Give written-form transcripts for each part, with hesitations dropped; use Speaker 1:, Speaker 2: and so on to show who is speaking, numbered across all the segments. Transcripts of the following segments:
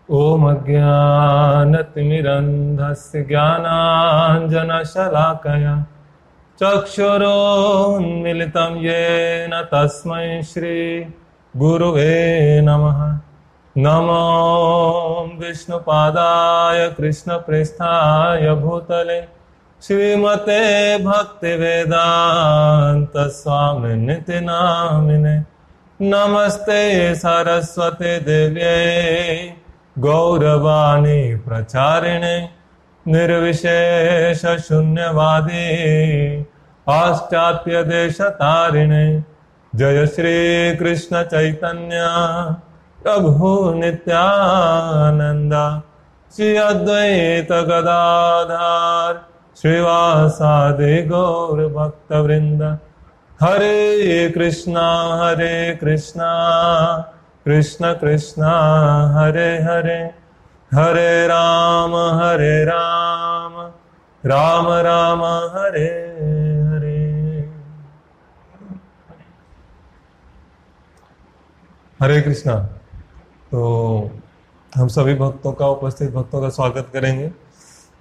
Speaker 1: ॐ अज्ञानतिमिरन्धस्य ज्ञानाञ्जनशलाकया चक्षुरोन्मिलितं येन तस्मै श्रीगुरुवे नमः। नमो विष्णुपादाय कृष्णप्रेष्ठाय भूतले श्रीमते भक्तिवेदान्तस्वामिनिति नामिने। नमस्ते सरस्वती देव्यै गौरवाणी प्रचारिणे निर्विशेष शून्यवादी पाश्चात्य देशतारिणे। जय श्री कृष्ण चैतन्य प्रभु नित्यानंद श्री अद्वैत गदाधर श्रीवासादि गौर भक्तवृंद। हरे कृष्णा कृष्ण कृष्णा हरे हरे, हरे राम राम राम हरे हरे। हरे कृष्णा। तो हम सभी भक्तों का, उपस्थित भक्तों का स्वागत करेंगे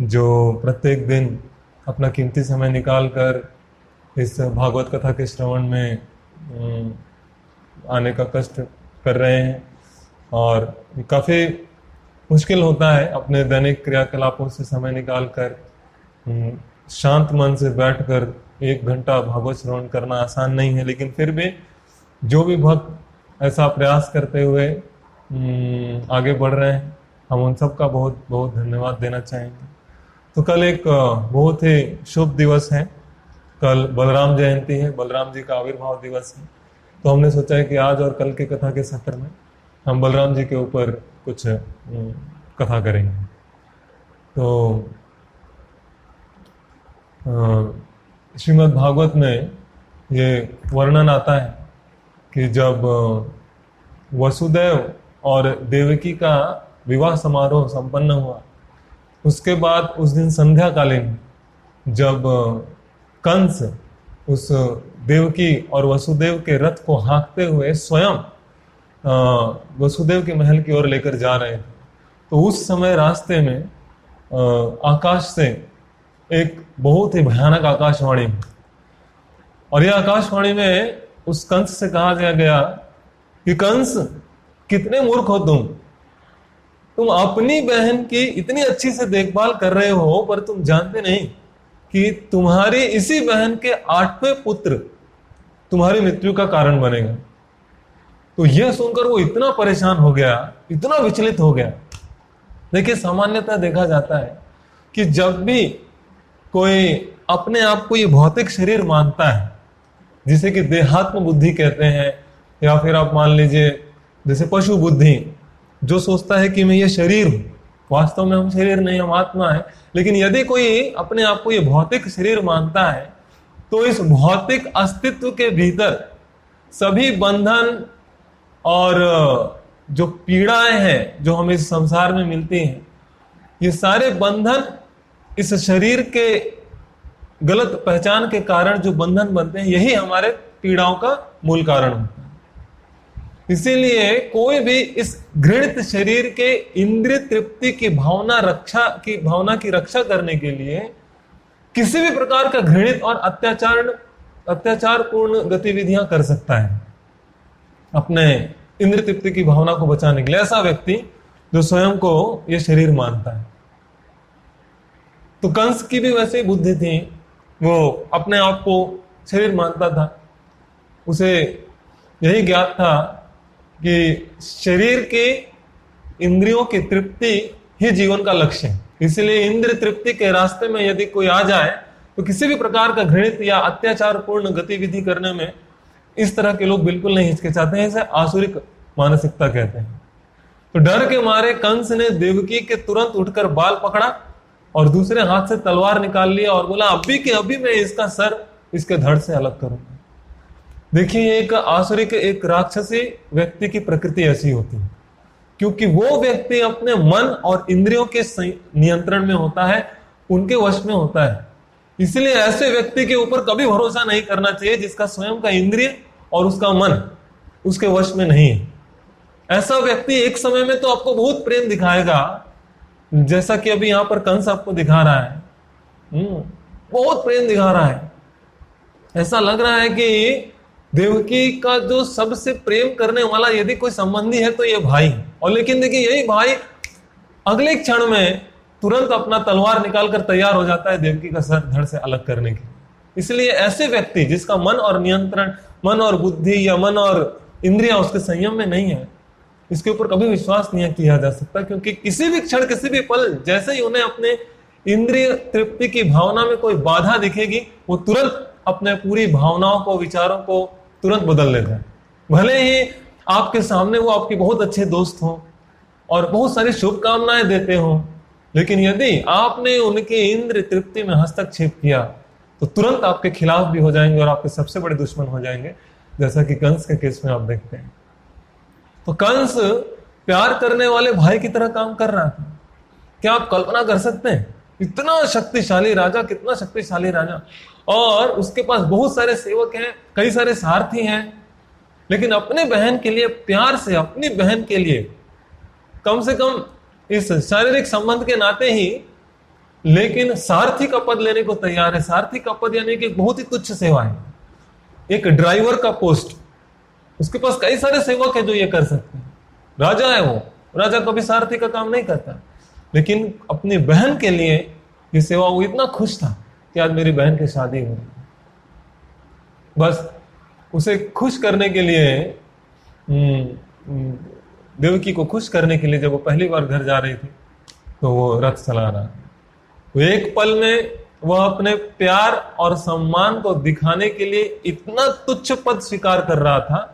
Speaker 1: जो प्रत्येक दिन अपना कीमती समय निकालकर इस भागवत कथा के श्रवण में आने का कष्ट कर रहे हैं। और काफ़ी मुश्किल होता है अपने दैनिक क्रियाकलापों से समय निकालकर शांत मन से बैठकर 1 घंटा भागवत श्रवण करना आसान नहीं है। लेकिन फिर भी जो भी भक्त ऐसा प्रयास करते हुए आगे बढ़ रहे हैं, हम उन सब का बहुत बहुत धन्यवाद देना चाहेंगे। तो कल एक बहुत ही शुभ दिवस है। कल बलराम जयंती है, बलराम जी का आविर्भाव दिवस है। तो हमने सोचा है कि आज और कल के कथा के सत्र में हम बलराम जी के ऊपर कुछ कथा करेंगे। तो श्रीमद् भागवत में ये वर्णन आता है कि जब वसुदेव और देवकी का विवाह समारोह संपन्न हुआ, उसके बाद उस दिन संध्या कालीन जब कंस उस देवकी और वसुदेव के रथ को हाँकते हुए स्वयं वसुदेव के महल की ओर लेकर जा रहे थे, तो उस समय रास्ते में आकाश से एक बहुत ही भयानक आकाशवाणी हुई। और यह आकाशवाणी में उस कंस से कहा गया कि कंस, कितने मूर्ख हो तुम अपनी बहन की इतनी अच्छी से देखभाल कर रहे हो, पर तुम जानते नहीं कि तुम्हारी इसी बहन के 8वें पुत्र तुम्हारी मृत्यु का कारण बनेगा। तो यह सुनकर वो इतना परेशान हो गया, इतना विचलित हो गया। देखिए, सामान्यतः देखा जाता है कि जब भी कोई अपने आप को ये भौतिक शरीर मानता है, जिसे कि देहात्म बुद्धि कहते हैं, या फिर आप मान लीजिए जैसे पशु बुद्धि, जो सोचता है कि मैं ये शरीर हूं, वास्तव में हम शरीर नहीं, हम आत्मा है। लेकिन यदि कोई अपने आप को ये भौतिक शरीर मानता है, तो इस भौतिक अस्तित्व के भीतर सभी बंधन और जो पीड़ाएं हैं जो हमें इस संसार में मिलती हैं, ये सारे बंधन इस शरीर के गलत पहचान के कारण जो बंधन बनते हैं, यही हमारे पीड़ाओं का मूल कारण होता है। इसीलिए कोई भी इस घृणित शरीर के इंद्रिय तृप्ति की भावना की रक्षा करने के लिए किसी भी प्रकार का घृणित और अत्याचारपूर्ण गतिविधियां कर सकता है अपने इंद्रिय तृप्ति की भावना को बचाने के लिए। ऐसा व्यक्ति जो स्वयं को यह शरीर मानता है। तो कंस की भी वैसे ही बुद्धि थी, वो अपने आप को शरीर मानता था। उसे यही ज्ञात था कि शरीर के इंद्रियों की तृप्ति ही जीवन का लक्ष्य है। इसलिए इंद्र तृप्ति के रास्ते में यदि कोई आ जाए, तो किसी भी प्रकार का घृणित या अत्याचारपूर्ण गतिविधि करने में इस तरह के लोग बिल्कुल नहीं हिचकिचाते हैं। इसे आसुरिक मानसिकता कहते हैं। तो डर के मारे कंस ने देवकी के तुरंत उठकर बाल पकड़ा और दूसरे हाथ से तलवार निकाल लिया और बोला, अभी के अभी मैं इसका सर इसके धड़ से अलग करूंगा। देखिए, एक आसुरिक, एक राक्षसी व्यक्ति की प्रकृति ऐसी होती है, क्योंकि वो व्यक्ति अपने मन और इंद्रियों के नियंत्रण में होता है, उनके वश में होता है। इसलिए ऐसे व्यक्ति के ऊपर कभी भरोसा नहीं करना चाहिए जिसका स्वयं का इंद्रिय और उसका मन उसके वश में नहीं है। ऐसा व्यक्ति एक समय में तो आपको बहुत प्रेम दिखाएगा, जैसा कि अभी यहां पर कंस आपको दिखा रहा है। बहुत प्रेम दिखा रहा है। ऐसा लग रहा है कि देवकी का जो सबसे प्रेम करने वाला यदि कोई संबंधी है तो ये भाई है। और लेकिन देखिए, यही भाई अगले क्षण में तुरंत अपना तलवार निकालकर तैयार हो जाता है देवकी का सर धड़ से अलग करने के। इसलिए ऐसे व्यक्ति जिसका मन और नियंत्रण, मन और बुद्धि या मन और इंद्रियां उसके संयम में नहीं है, इसके ऊपर कभी विश्वास नहीं किया जा सकता। क्योंकि किसी भी क्षण, किसी भी पल जैसे ही उन्हें अपने इंद्रिय तृप्ति की भावना में कोई बाधा दिखेगी, वो तुरंत अपने पूरी भावनाओं को, विचारों को तुरंत बदल लेता है। भले ही आपके सामने वो आपके बहुत अच्छे दोस्त हों और बहुत सारी शुभकामनाएं देते हों, लेकिन यदि आपने उनके इंद्रिय तृप्ति में हस्तक्षेप किया तो तुरंत आपके खिलाफ भी हो जाएंगे और आपके सबसे बड़े दुश्मन हो जाएंगे, जैसा कि कंस के केस में आप देखते हैं। तो कंस प्यार करने वाले भाई की तरह काम कर रहा था। क्या आप कल्पना कर सकते हैं? इतना शक्तिशाली राजा, कितना शक्तिशाली राजा, और उसके पास बहुत सारे सेवक हैं, कई सारे सारथी हैं, लेकिन अपने बहन के लिए प्यार से, अपनी बहन के लिए कम से कम इस शारीरिक संबंध के नाते ही, लेकिन सारथी का पद लेने को तैयार है। सारथी का पद यानी कि बहुत ही तुच्छ सेवा है, एक ड्राइवर का पोस्ट। उसके पास कई सारे सेवक हैं जो ये कर सकते हैं। राजा है वो, राजा कभी सारथी का काम नहीं करता, लेकिन अपनी बहन के लिए ये सेवा, वो इतना खुश था कि आज मेरी बहन की शादी हो रही। बस उसे खुश करने के लिए, देवकी को खुश करने के लिए, जब वो पहली बार घर जा रही थी तो वो रथ चला रहा। वो एक पल में वह अपने प्यार और सम्मान को दिखाने के लिए इतना तुच्छ पद स्वीकार कर रहा था,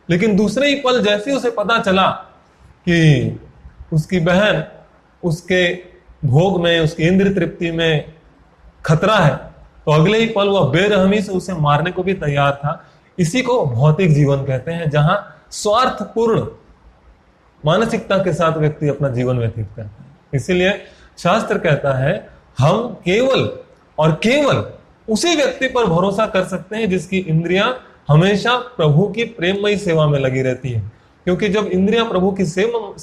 Speaker 1: लेकिन दूसरे ही पल जैसे उसे पता चला कि उसकी बहन उसके भोग में, उसकी इंद्रिय तृप्ति में खतरा है, तो अगले ही पल वह बेरहमी से उसे मारने को भी तैयार था। इसी को भौतिक जीवन कहते हैं, जहां स्वार्थपूर्ण मानसिकता के साथ व्यक्ति अपना जीवन व्यतीत करता है। इसीलिए शास्त्र कहता है, हम केवल और केवल उसी व्यक्ति पर भरोसा कर सकते हैं जिसकी इंद्रियां हमेशा प्रभु की प्रेममयी सेवा में लगी रहती है। क्योंकि जब इंद्रियां प्रभु की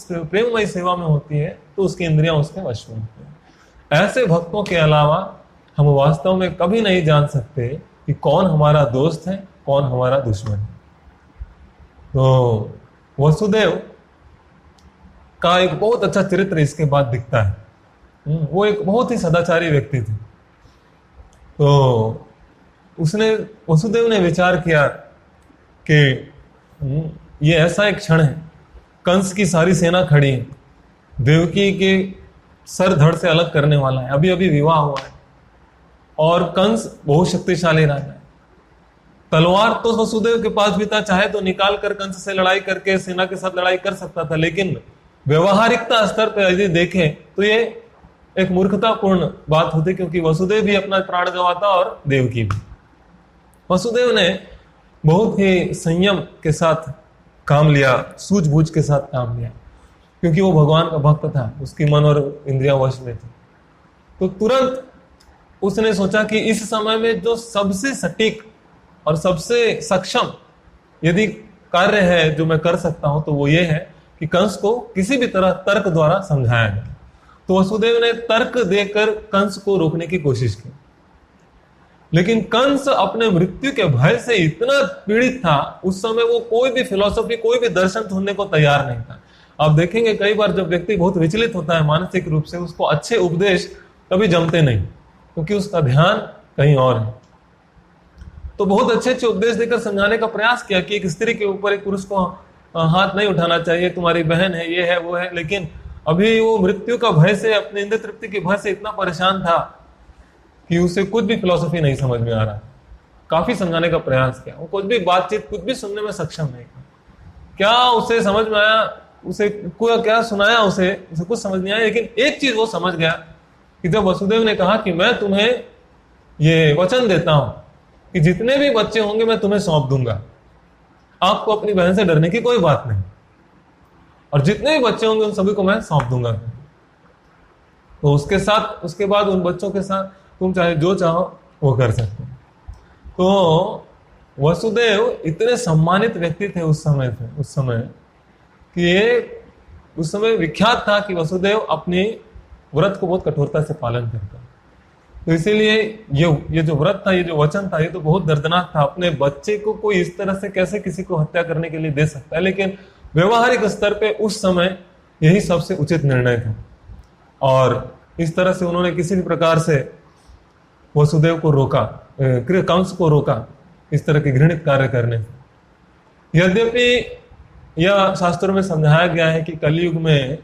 Speaker 1: प्रेममयी सेवा में होती है तो उसकी इंद्रियां उसके वश में होती है। ऐसे भक्तों के अलावा हम वास्तव में कभी नहीं जान सकते कि कौन हमारा दोस्त है, कौन हमारा दुश्मन है। तो वसुदेव का एक बहुत अच्छा चरित्र इसके बाद दिखता है। वो एक बहुत ही सदाचारी व्यक्ति थे। तो वसुदेव ने विचार किया कि ये ऐसा एक क्षण है, कंस की सारी सेना खड़ी है, देवकी के सर धड़ से अलग करने वाला है, अभी अभी विवाह हुआ है, और कंस बहुत शक्तिशाली राजा है। तलवार तो वसुदेव के पास भी था, चाहे तो निकाल कर कंस से लड़ाई करके सेना के साथ लड़ाई कर सकता था, लेकिन व्यवहारिकता स्तर पर यदि देखें तो ये एक मूर्खतापूर्ण बात होती, क्योंकि वसुदेव भी अपना प्राण गंवाता और देवकी भी। वसुदेव ने बहुत ही संयम के साथ काम लिया, सूझबूझ के साथ काम लिया, क्योंकि वो भगवान का भक्त था, उसकी मन और इंद्रियां वश में थी। तो तुरंत उसने सोचा कि इस समय में जो सबसे सटीक और सबसे सक्षम यदि कार्य है जो मैं कर सकता हूं, तो वो ये है कि कंस को किसी भी तरह तर्क द्वारा समझाया जाए। तो वसुदेव ने तर्क देकर कंस को रोकने की कोशिश की, लेकिन कंस अपने मृत्यु के भय से इतना पीड़ित था, उस समय वो कोई भी फिलॉसफी, कोई भी दर्शन सुनने को तैयार नहीं था। आप देखेंगे कई बार जब व्यक्ति बहुत विचलित होता है मानसिक रूप से, उसको अच्छे उपदेश कभी जमते नहीं, क्योंकि उसका ध्यान कहीं और है। तो बहुत अच्छे अच्छे उपदेश देकर समझाने का प्रयास किया कि एक स्त्री के ऊपर एक पुरुष को हाथ नहीं उठाना चाहिए, तुम्हारी बहन है, ये है, वो है, लेकिन अभी वो मृत्यु का भय से, अपने इंद्रिय तृप्ति के भय से इतना परेशान था कि उसे कुछ भी फिलॉसफी नहीं समझ में आ रहा। काफी समझाने का प्रयास किया, वो कुछ भी बातचीत, कुछ भी सुनने में सक्षम नहीं था। क्या उसे समझ में आया, उसे क्या सुनाया, उसे कुछ समझ नहीं आया। लेकिन एक चीज वो समझ गया कि जब वसुदेव ने कहा कि मैं तुम्हें ये वचन देता हूं कि जितने भी बच्चे होंगे मैं तुम्हें सौंप दूंगा, आपको अपनी बहन से डरने की कोई बात नहीं, और जितने भी बच्चे होंगे उन सभी को मैं सौंप दूंगा। तो उसके बाद उन बच्चों के साथ तुम चाहे जो चाहो वो कर सकते हो। तो वसुदेव इतने सम्मानित व्यक्ति थे उस समय कि कि ये उस समय विख्यात था कि वसुदेव अपने व्रत को बहुत कठोरता से पालन करता। तो इसीलिए ये जो व्रत था, ये जो वचन था, ये तो बहुत दर्दनाक था। अपने बच्चे को कोई इस तरह से कैसे किसी को हत्या करने के लिए दे सकता है, लेकिन व्यवहारिक स्तर पे उस समय यही सबसे उचित निर्णय था। और इस तरह से उन्होंने किसी भी प्रकार से वसुदेव को रोका, कंस को रोका इस तरह के घृणित कार्य करने से। यद्यपि यह शास्त्रों में समझाया गया है कि कलयुग में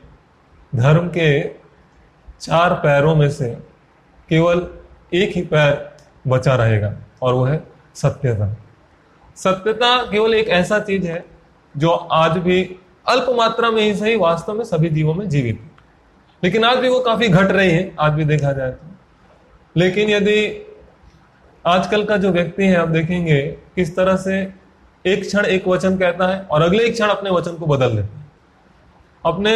Speaker 1: धर्म के 4 पैरों में से केवल एक ही पैर बचा रहेगा, और वो है सत्यता। सत्यता केवल एक ऐसा चीज है जो आज भी अल्प मात्रा में ही सही, वास्तव में सभी जीवों में जीवित है, लेकिन आज भी वो काफी घट रही है, आज भी देखा जाए तो। लेकिन यदि आजकल का जो व्यक्ति है, आप देखेंगे किस तरह से एक क्षण एक वचन कहता है और अगले एक क्षण अपने वचन को बदल देता है। अपने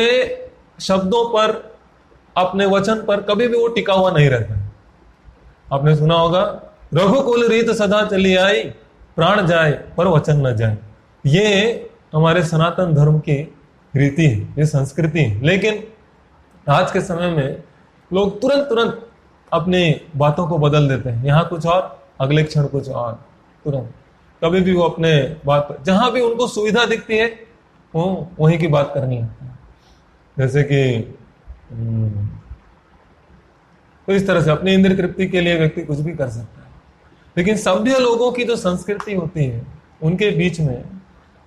Speaker 1: शब्दों पर, अपने वचन पर कभी भी वो टिका हुआ नहीं रहता है। आपने सुना होगा, रघुकुल रीत सदा चली आई, प्राण जाए पर वचन न जाए। ये हमारे सनातन धर्म की रीति है, ये संस्कृति है। लेकिन आज के समय में लोग तुरंत अपनी बातों को बदल देते हैं, यहां कुछ और, अगले क्षण कुछ और, तुरंत। कभी भी वो अपने बात, जहां भी उनको सुविधा दिखती है वो वहीं की बात करनी है। जैसे कि तो इस तरह से अपनी इंद्रिय तृप्ति के लिए व्यक्ति कुछ भी कर सकता है। लेकिन सभ्य लोगों की जो संस्कृति होती है, उनके बीच में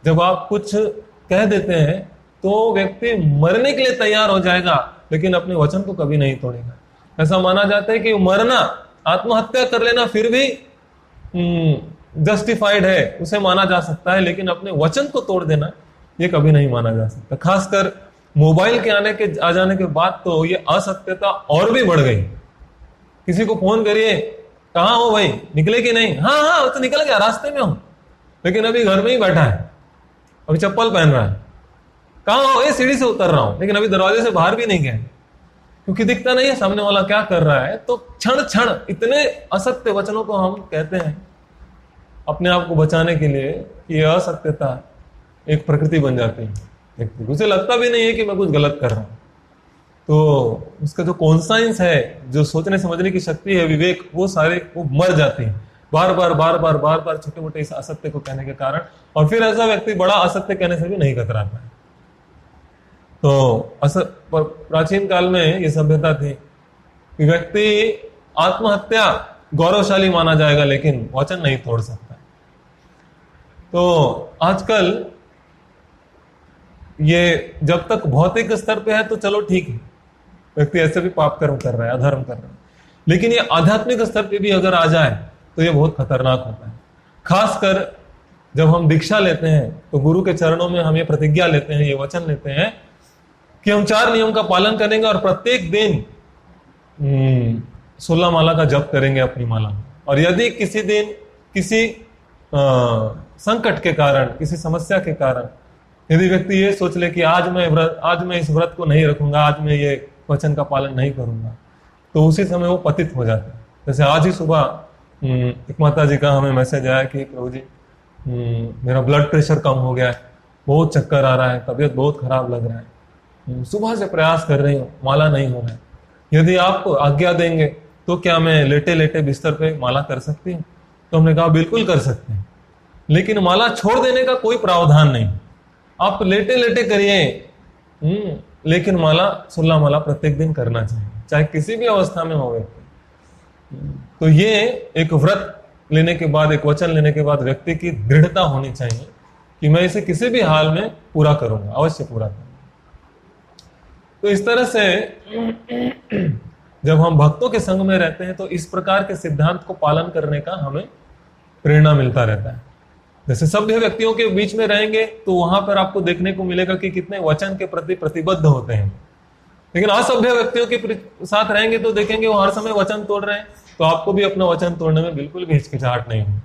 Speaker 1: जब आप कुछ कह देते हैं तो व्यक्ति मरने के लिए तैयार हो जाएगा, लेकिन अपने वचन को कभी नहीं तोड़ेगा। ऐसा माना जाता है कि मरना, आत्महत्या कर लेना फिर भी जस्टिफाइड है, उसे माना जा सकता है, लेकिन अपने वचन को तोड़ देना ये कभी नहीं माना जा सकता। खासकर मोबाइल के आ जाने के बाद तो ये असत्यता और भी बढ़ गई। किसी को फोन करिए, कहाँ हो भाई, निकले कि नहीं? हाँ हाँ, तो निकल गया, रास्ते में हूं, लेकिन अभी घर में ही बैठा है, अभी चप्पल पहन रहा है। कहाँ हो? ये सीढ़ी से उतर रहा हूं, लेकिन अभी दरवाजे से बाहर भी नहीं गए, क्योंकि दिखता नहीं है सामने वाला क्या कर रहा है। तो क्षण क्षण इतने असत्य वचनों को हम कहते हैं अपने आप को बचाने के लिए कि यह असत्यता एक प्रकृति बन जाती है। उसे लगता भी नहीं है कि मैं कुछ गलत कर रहा हूं। तो उसका जो कॉन्साइंस है, जो सोचने समझने की शक्ति है, विवेक, वो सारे वो मर जाते हैं बार बार छोटे मोटे इस असत्य को कहने के कारण। और फिर ऐसा व्यक्ति बड़ा असत्य कहने से भी नहीं कतराता है। तो प्राचीन काल में ये सभ्यता थी कि व्यक्ति आत्महत्या गौरवशाली माना जाएगा, लेकिन वचन नहीं तोड़ सकता। तो आजकल ये जब तक भौतिक स्तर पे है तो चलो ठीक है, व्यक्ति ऐसे भी पाप कर्म कर रहा है, अधर्म कर रहा है, लेकिन ये आध्यात्मिक स्तर पे भी अगर आ जाए तो ये बहुत खतरनाक होता है। खासकर जब हम दीक्षा लेते हैं तो गुरु के चरणों में हम ये प्रतिज्ञा लेते हैं, ये वचन लेते हैं कि हम 4 नियम का पालन करेंगे और प्रत्येक दिन 16 माला का जप करेंगे अपनी माला में। और यदि किसी दिन किसी संकट के कारण, किसी समस्या के कारण यदि व्यक्ति ये सोच ले कि आज मैं इस व्रत को नहीं रखूंगा, आज मैं ये वचन का पालन नहीं करूंगा, तो उसी समय वो पतित हो जाता है। जैसे आज ही सुबह एक माता जी का हमें मैसेज आया कि प्रभु जी मेरा ब्लड प्रेशर कम हो गया है, बहुत चक्कर आ रहा है, तबीयत बहुत खराब लग रहा है, सुबह से प्रयास कर रही हूँ, माला नहीं हो रहा है, यदि आप आज्ञा देंगे तो क्या मैं लेटे लेटे बिस्तर पे माला कर सकती हूँ? तो हमने कहा बिल्कुल कर सकते हैं, लेकिन माला छोड़ देने का कोई प्रावधान नहीं, आप लेटे लेटे करिए, लेकिन माला 16 माला प्रत्येक दिन करना चाहिए, चाहे किसी भी अवस्था में हो व्यक्ति। तो ये एक व्रत लेने के बाद, एक वचन लेने के बाद व्यक्ति की दृढ़ता होनी चाहिए कि मैं इसे किसी भी हाल में पूरा करूंगा, अवश्य पूरा करूंगा। तो इस तरह से जब हम भक्तों के संग में रहते हैं तो इस प्रकार के सिद्धांत को पालन करने का हमें प्रेरणा मिलता रहता है। जैसे सभ्य व्यक्तियों के बीच में रहेंगे तो वहां पर आपको देखने को मिलेगा कि कितने वचन के प्रति प्रतिबद्ध होते हैं, लेकिन असभ्य व्यक्तियों के साथ रहेंगे तो देखेंगे वो हर समय वचन तोड़ रहे हैं, तो आपको भी अपना वचन तोड़ने में बिल्कुल भी हिचकिचाहट नहीं होगी।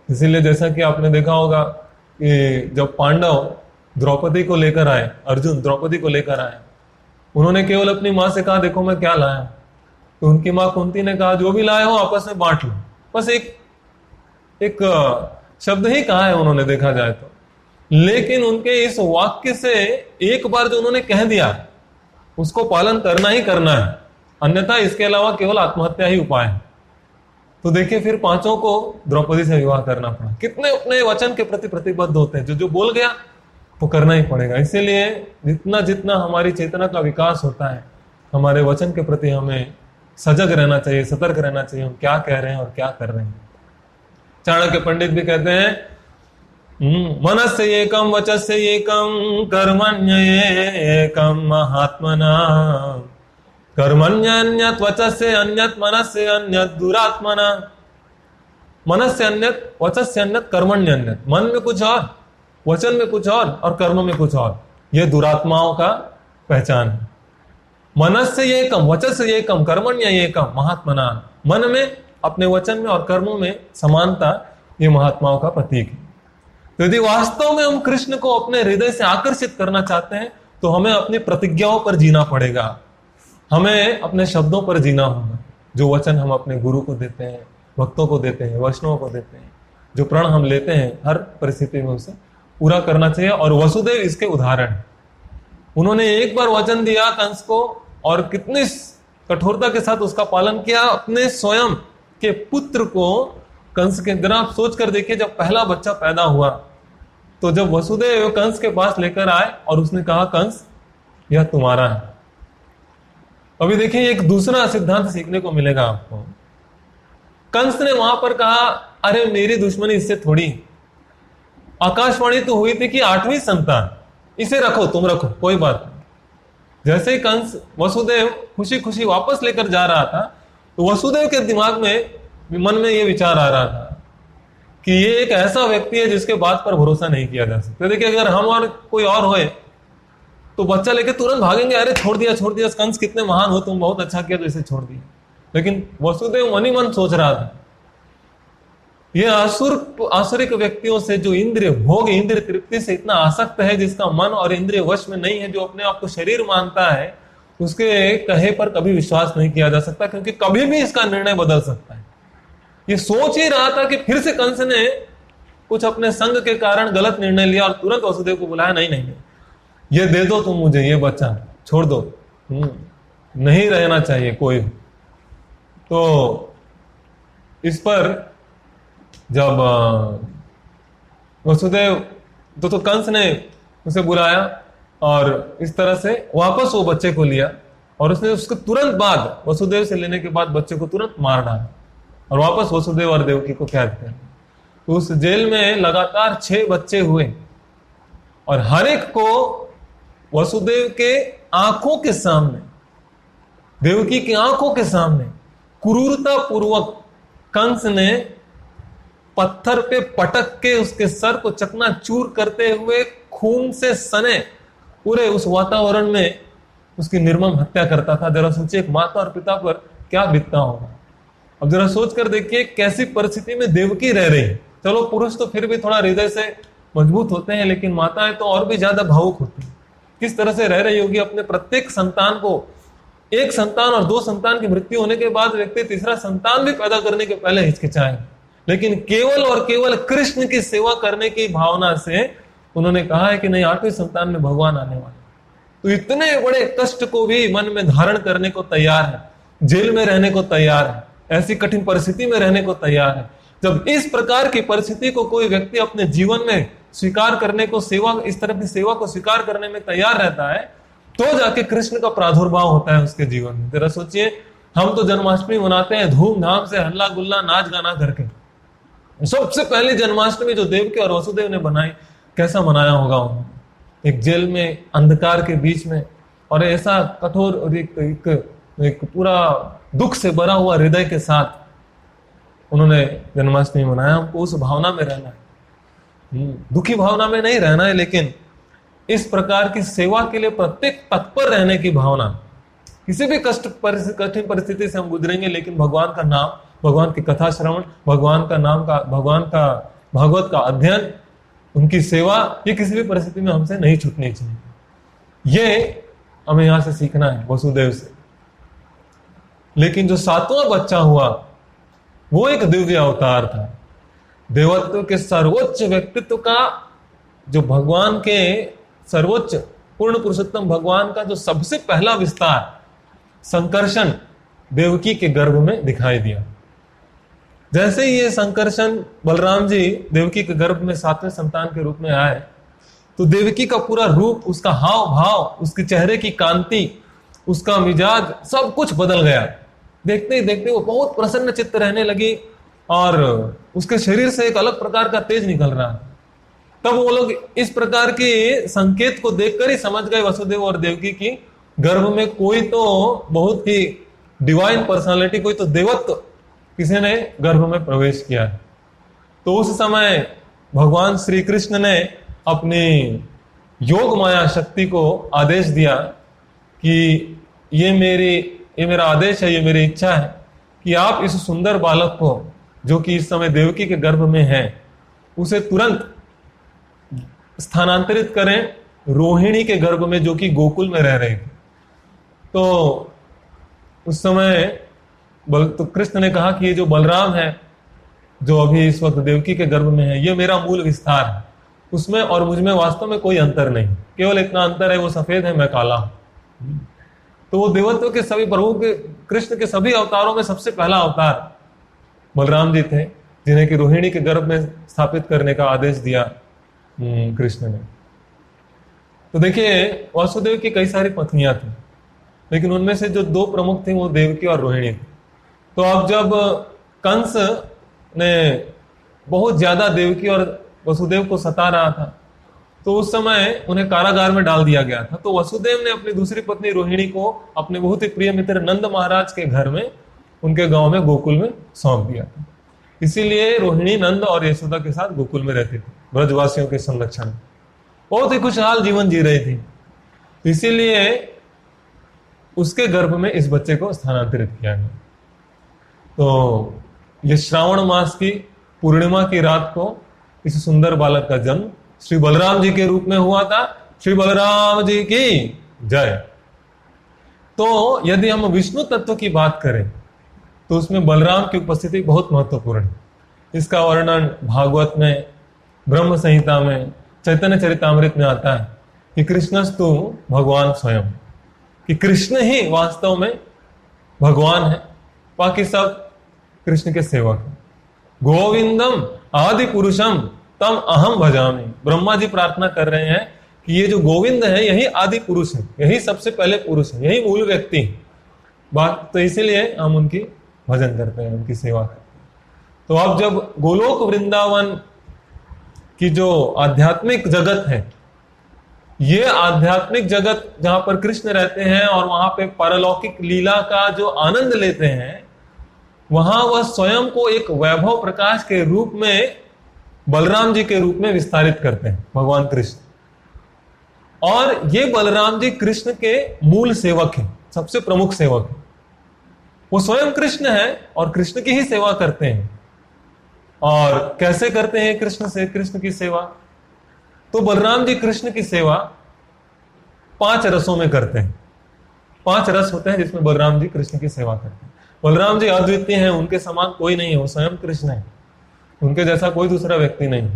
Speaker 1: इसीलिए जैसा कि आपने देखा होगा कि जब पांडव द्रौपदी को लेकर आए, अर्जुन द्रौपदी को लेकर आए, उन्होंने केवल अपनी माँ से कहा देखो मैं क्या लाया, तो उनकी माँ कुंती ने कहा जो भी लाए हो आपस में बांट लो। बस एक शब्द ही कहा है उन्होंने, देखा जाए तो। लेकिन उनके इस वाक्य से एक बार जो उन्होंने कह दिया उसको पालन करना ही करना है, अन्यथा इसके अलावा केवल आत्महत्या ही उपाय है। तो देखिए फिर पांचों को द्रौपदी से विवाह करना पड़ा। कितने अपने वचन के प्रति प्रतिबद्ध होते हैं, जो जो बोल गया वो करना ही पड़ेगा। इसीलिए जितना जितना हमारी चेतना का विकास होता है, हमारे वचन के प्रति हमें सजग रहना चाहिए, सतर्क रहना चाहिए, हम क्या कह रहे हैं और क्या कर रहे हैं। चाणक्य पंडित भी कहते हैं मनस्य एकम वचस्य एकम कर्मण्येकम महात्मना कर्मण्यन्यत वचस्य अन्यत मनस्य अन्यत दुरात्मना। मनस्य अन्यत वचस्य अन्यत कर्मण्यन्यत, मन में कुछ और, वचन में कुछ और कर्म में कुछ और। यह दुरात्माओं का पहचान है। मनस्य एकम वचस्य एकम कर्मण्य एकम महात्मना, मन में, अपने वचन में और कर्मों में समानता, ये महात्माओं का प्रतीक है। तो यदि वास्तव में हम कृष्ण को अपने हृदय से आकर्षित करना चाहते हैं तो हमें अपनी प्रतिज्ञाओं पर जीना पड़ेगा, हमें अपने शब्दों पर जीना होगा। जो वचन हम अपने गुरु को देते हैं, भक्तों को देते हैं, वैष्णवों को देते हैं, जो प्रण हम लेते हैं, हर परिस्थिति में उसे पूरा करना चाहिए। और वसुदेव इसके उदाहरण है। उन्होंने एक बार वचन दिया कंस को और कितनी कठोरता के साथ उसका पालन किया। अपने स्वयं के पुत्र को कंस के अंदर, आप सोच कर देखिए, जब पहला बच्चा पैदा हुआ तो जब वसुदेव कंस के पास लेकर आए और उसने कहा कंस यह तुम्हारा है। अभी देखिए एक दूसरा सिद्धांत सीखने को मिलेगा आपको। कंस ने वहां पर कहा अरे मेरी दुश्मनी इससे थोड़ी, आकाशवाणी तो हुई थी कि 8वीं संतान, इसे रखो, तुम रखो, कोई बात नहीं। जैसे ही कंस वसुदेव खुशी खुशी वापस लेकर जा रहा था तो वसुदेव के दिमाग में, मन में यह विचार आ रहा था कि ये एक ऐसा व्यक्ति है जिसके बात पर भरोसा नहीं किया जा सकता। देखिए अगर हम और कोई और होए तो बच्चा लेके तुरंत भागेंगे, अरे छोड़ दिया कंस, कितने महान हो तुम, बहुत अच्छा किया तो इसे छोड़ दिया। लेकिन वसुदेव मन ही मन सोच रहा था ये आसुरिक व्यक्तियों से जो इंद्रिय भोग, इंद्रिय तृप्ति से इतना आसक्त है, जिसका मन और इंद्रिय वश में नहीं है, जो अपने आप को शरीर मानता है, उसके कहे पर कभी विश्वास नहीं किया जा सकता, क्योंकि कभी भी इसका निर्णय बदल सकता है। ये सोच ही रहा था कि फिर से कंस ने कुछ अपने संग के कारण गलत निर्णय लिया और तुरंत वसुदेव को बुलाया, नहीं, ये दे दो तुम मुझे, ये बच्चा छोड़ दो, नहीं रहना चाहिए कोई। तो इस पर जब वसुदेव तो कंस ने उसे बुलाया और इस तरह से वापस वो बच्चे को लिया और उसने उसके तुरंत बाद, वसुदेव से लेने के बाद बच्चे को तुरंत मार डाला और वापस वसुदेव और देवकी को कैद कर। तो उस जेल में लगातार 6 बच्चे हुए और हर एक को वसुदेव के आंखों के सामने, देवकी की आंखों के सामने क्रूरता पूर्वक कंस ने पत्थर पे पटक के उसके सर को चकनाचूर करते हुए खून से सने पूरे उस वातावरण में उसकी निर्मम हत्या करता था। जरा सोचिए एक माता और पिता पर क्या बीतता होगा। अब जरा सोच कर देखिए कैसी परिस्थिति में देवकी रह रही है। चलो पुरुष तो फिर भी थोड़ा हृदय से मजबूत होते हैं, लेकिन माताएं तो और भी ज्यादा भावुक होती हैं। किस तरह से रह रही होगी अपने प्रत्येक संतान को। एक संतान और 2 संतान की मृत्यु होने के बाद व्यक्ति तीसरा संतान भी पैदा करने के पहले हिचकिचाए, लेकिन केवल और केवल कृष्ण की सेवा करने की भावना से उन्होंने कहा है कि नहीं, 8वीं संतान में भगवान आने वाले। तो इतने बड़े कष्ट को भी मन में धारण करने को तैयार है, जेल में रहने को तैयार है, ऐसी कठिन परिस्थिति में रहने को तैयार है। जब इस प्रकार की परिस्थिति को कोई व्यक्ति अपने जीवन में स्वीकार करने को, सेवा, इस तरह की सेवा को स्वीकार करने में तैयार रहता है, तो जाके कृष्ण का प्रादुर्भाव होता है उसके जीवन में। जरा सोचिए, हम तो जन्माष्टमी मनाते हैं धूमधाम से, हल्ला गुल्ला नाच गाना करके। सबसे पहली जन्माष्टमी जो देवकी और वसुदेव ने बनाई, कैसा मनाया होगा उन्होंने, एक जेल में अंधकार के बीच में, और ऐसा कठोर और एक पूरा दुख से भरा हुआ हृदय के साथ उन्होंने जन्माष्टमी मनाया। हमको उस भावना में रहना है, दुखी भावना में नहीं रहना है, लेकिन इस प्रकार की सेवा के लिए प्रत्येक तत्पर रहने की भावना। किसी भी कठिन परिस्थिति से हम गुजरेंगे, लेकिन भगवान का नाम, भगवान की कथा श्रवण, भगवान का नाम का, भगवान का भागवत का अध्ययन, उनकी सेवा, ये किसी भी परिस्थिति में हमसे नहीं छूटनी चाहिए। ये हमें यहां से सीखना है वसुदेव से। लेकिन जो 7वां बच्चा हुआ वो एक दिव्य अवतार था, देवत्व के सर्वोच्च व्यक्तित्व का जो भगवान के सर्वोच्च पूर्ण पुरुषोत्तम भगवान का जो सबसे पहला विस्तार संकर्षण देवकी के गर्भ में दिखाई दिया। जैसे ही ये संकर्षण बलराम जी देवकी के गर्भ में सातवें संतान के रूप में आए, तो देवकी का पूरा रूप, उसका हाव भाव, उसके चेहरे की कांति, उसका मिजाज, सब कुछ बदल गया। देखते ही देखते वो बहुत प्रसन्न चित्त रहने लगी और उसके शरीर से एक अलग प्रकार का तेज निकल रहा। तब वो लोग इस प्रकार के संकेत को देखकर ही समझ गए वसुदेव और देवकी की गर्भ में कोई तो बहुत ही डिवाइन पर्सनालिटी, कोई तो देवत्व किसी ने गर्भ में प्रवेश किया है। तो उस समय भगवान श्री कृष्ण ने अपनी योग माया शक्ति को आदेश दिया कि ये मेरा आदेश है, ये मेरी इच्छा है कि आप इस सुंदर बालक को, जो कि इस समय देवकी के गर्भ में है, उसे तुरंत स्थानांतरित करें रोहिणी के गर्भ में, जो कि गोकुल में रह रही थी। तो उस समय तो कृष्ण ने कहा कि ये जो बलराम है, जो अभी इस वक्त देवकी के गर्भ में है, ये मेरा मूल विस्तार है। उसमें और मुझ में वास्तव में कोई अंतर नहीं, केवल इतना अंतर है वो सफेद है, मैं काला हूं। तो वो देवत्व के सभी प्रभु के, कृष्ण के सभी अवतारों में सबसे पहला अवतार बलराम जी थे, जिन्हें कि रोहिणी के गर्भ में स्थापित करने का आदेश दिया कृष्ण ने। तो देखिए, वासुदेव की कई सारी पत्नियां थी, लेकिन उनमें से जो दो प्रमुख थी वो देवकी और रोहिणी थी। तो अब जब कंस ने बहुत ज्यादा देवकी और वसुदेव को सता रहा था, तो उस समय उन्हें कारागार में डाल दिया गया था। तो वसुदेव ने अपनी दूसरी पत्नी रोहिणी को अपने बहुत ही प्रिय मित्र नंद महाराज के घर में, उनके गांव में गोकुल में सौंप दिया था। इसीलिए रोहिणी नंद और यशोदा के साथ गोकुल में रहती थी, ब्रजवासियों के संरक्षण में बहुत ही खुशहाल जीवन जी रही थी। इसीलिए उसके गर्भ में इस बच्चे को स्थानांतरित किया गया। तो ये श्रावण मास की पूर्णिमा की रात को इस सुंदर बालक का जन्म श्री बलराम जी के रूप में हुआ था। श्री बलराम जी की जय। तो यदि हम विष्णु तत्व की बात करें तो उसमें बलराम की उपस्थिति बहुत महत्वपूर्ण है। इसका वर्णन भागवत में, ब्रह्म संहिता में, चैतन्य चरितामृत में आता है कि कृष्णस्तु भगवान स्वयं, कि कृष्ण ही वास्तव में भगवान है, बाकी सब कृष्ण के सेवक हैं। गोविंदम आदि पुरुषम तम अहम भजामि। ब्रह्मा जी प्रार्थना कर रहे हैं कि ये जो गोविंद है यही आदि पुरुष है, यही सबसे पहले पुरुष है, यही मूल व्यक्ति है। बात तो इसीलिए हम उनकी भजन करते हैं, उनकी सेवा करते हैं। तो अब जब गोलोक वृंदावन की जो आध्यात्मिक जगत है, ये आध्यात्मिक जगत जहां पर कृष्ण रहते हैं और वहां पे पारलौकिक लीला का जो आनंद लेते हैं, वहां वह स्वयं को एक वैभव प्रकाश के रूप में बलराम जी के रूप में विस्तारित करते हैं भगवान कृष्ण। और ये बलराम जी कृष्ण के मूल सेवक हैं, सबसे प्रमुख सेवक हैं। वो स्वयं कृष्ण है और कृष्ण की ही सेवा करते हैं। और कैसे करते हैं कृष्ण की सेवा? तो बलराम जी कृष्ण की सेवा 5 रसों में करते हैं। 5 रस होते हैं जिसमें बलराम जी कृष्ण की सेवा करते हैं। बलराम जी अद्वितीय हैं, उनके समान कोई नहीं है, वो स्वयं कृष्ण है, उनके जैसा कोई दूसरा व्यक्ति नहीं।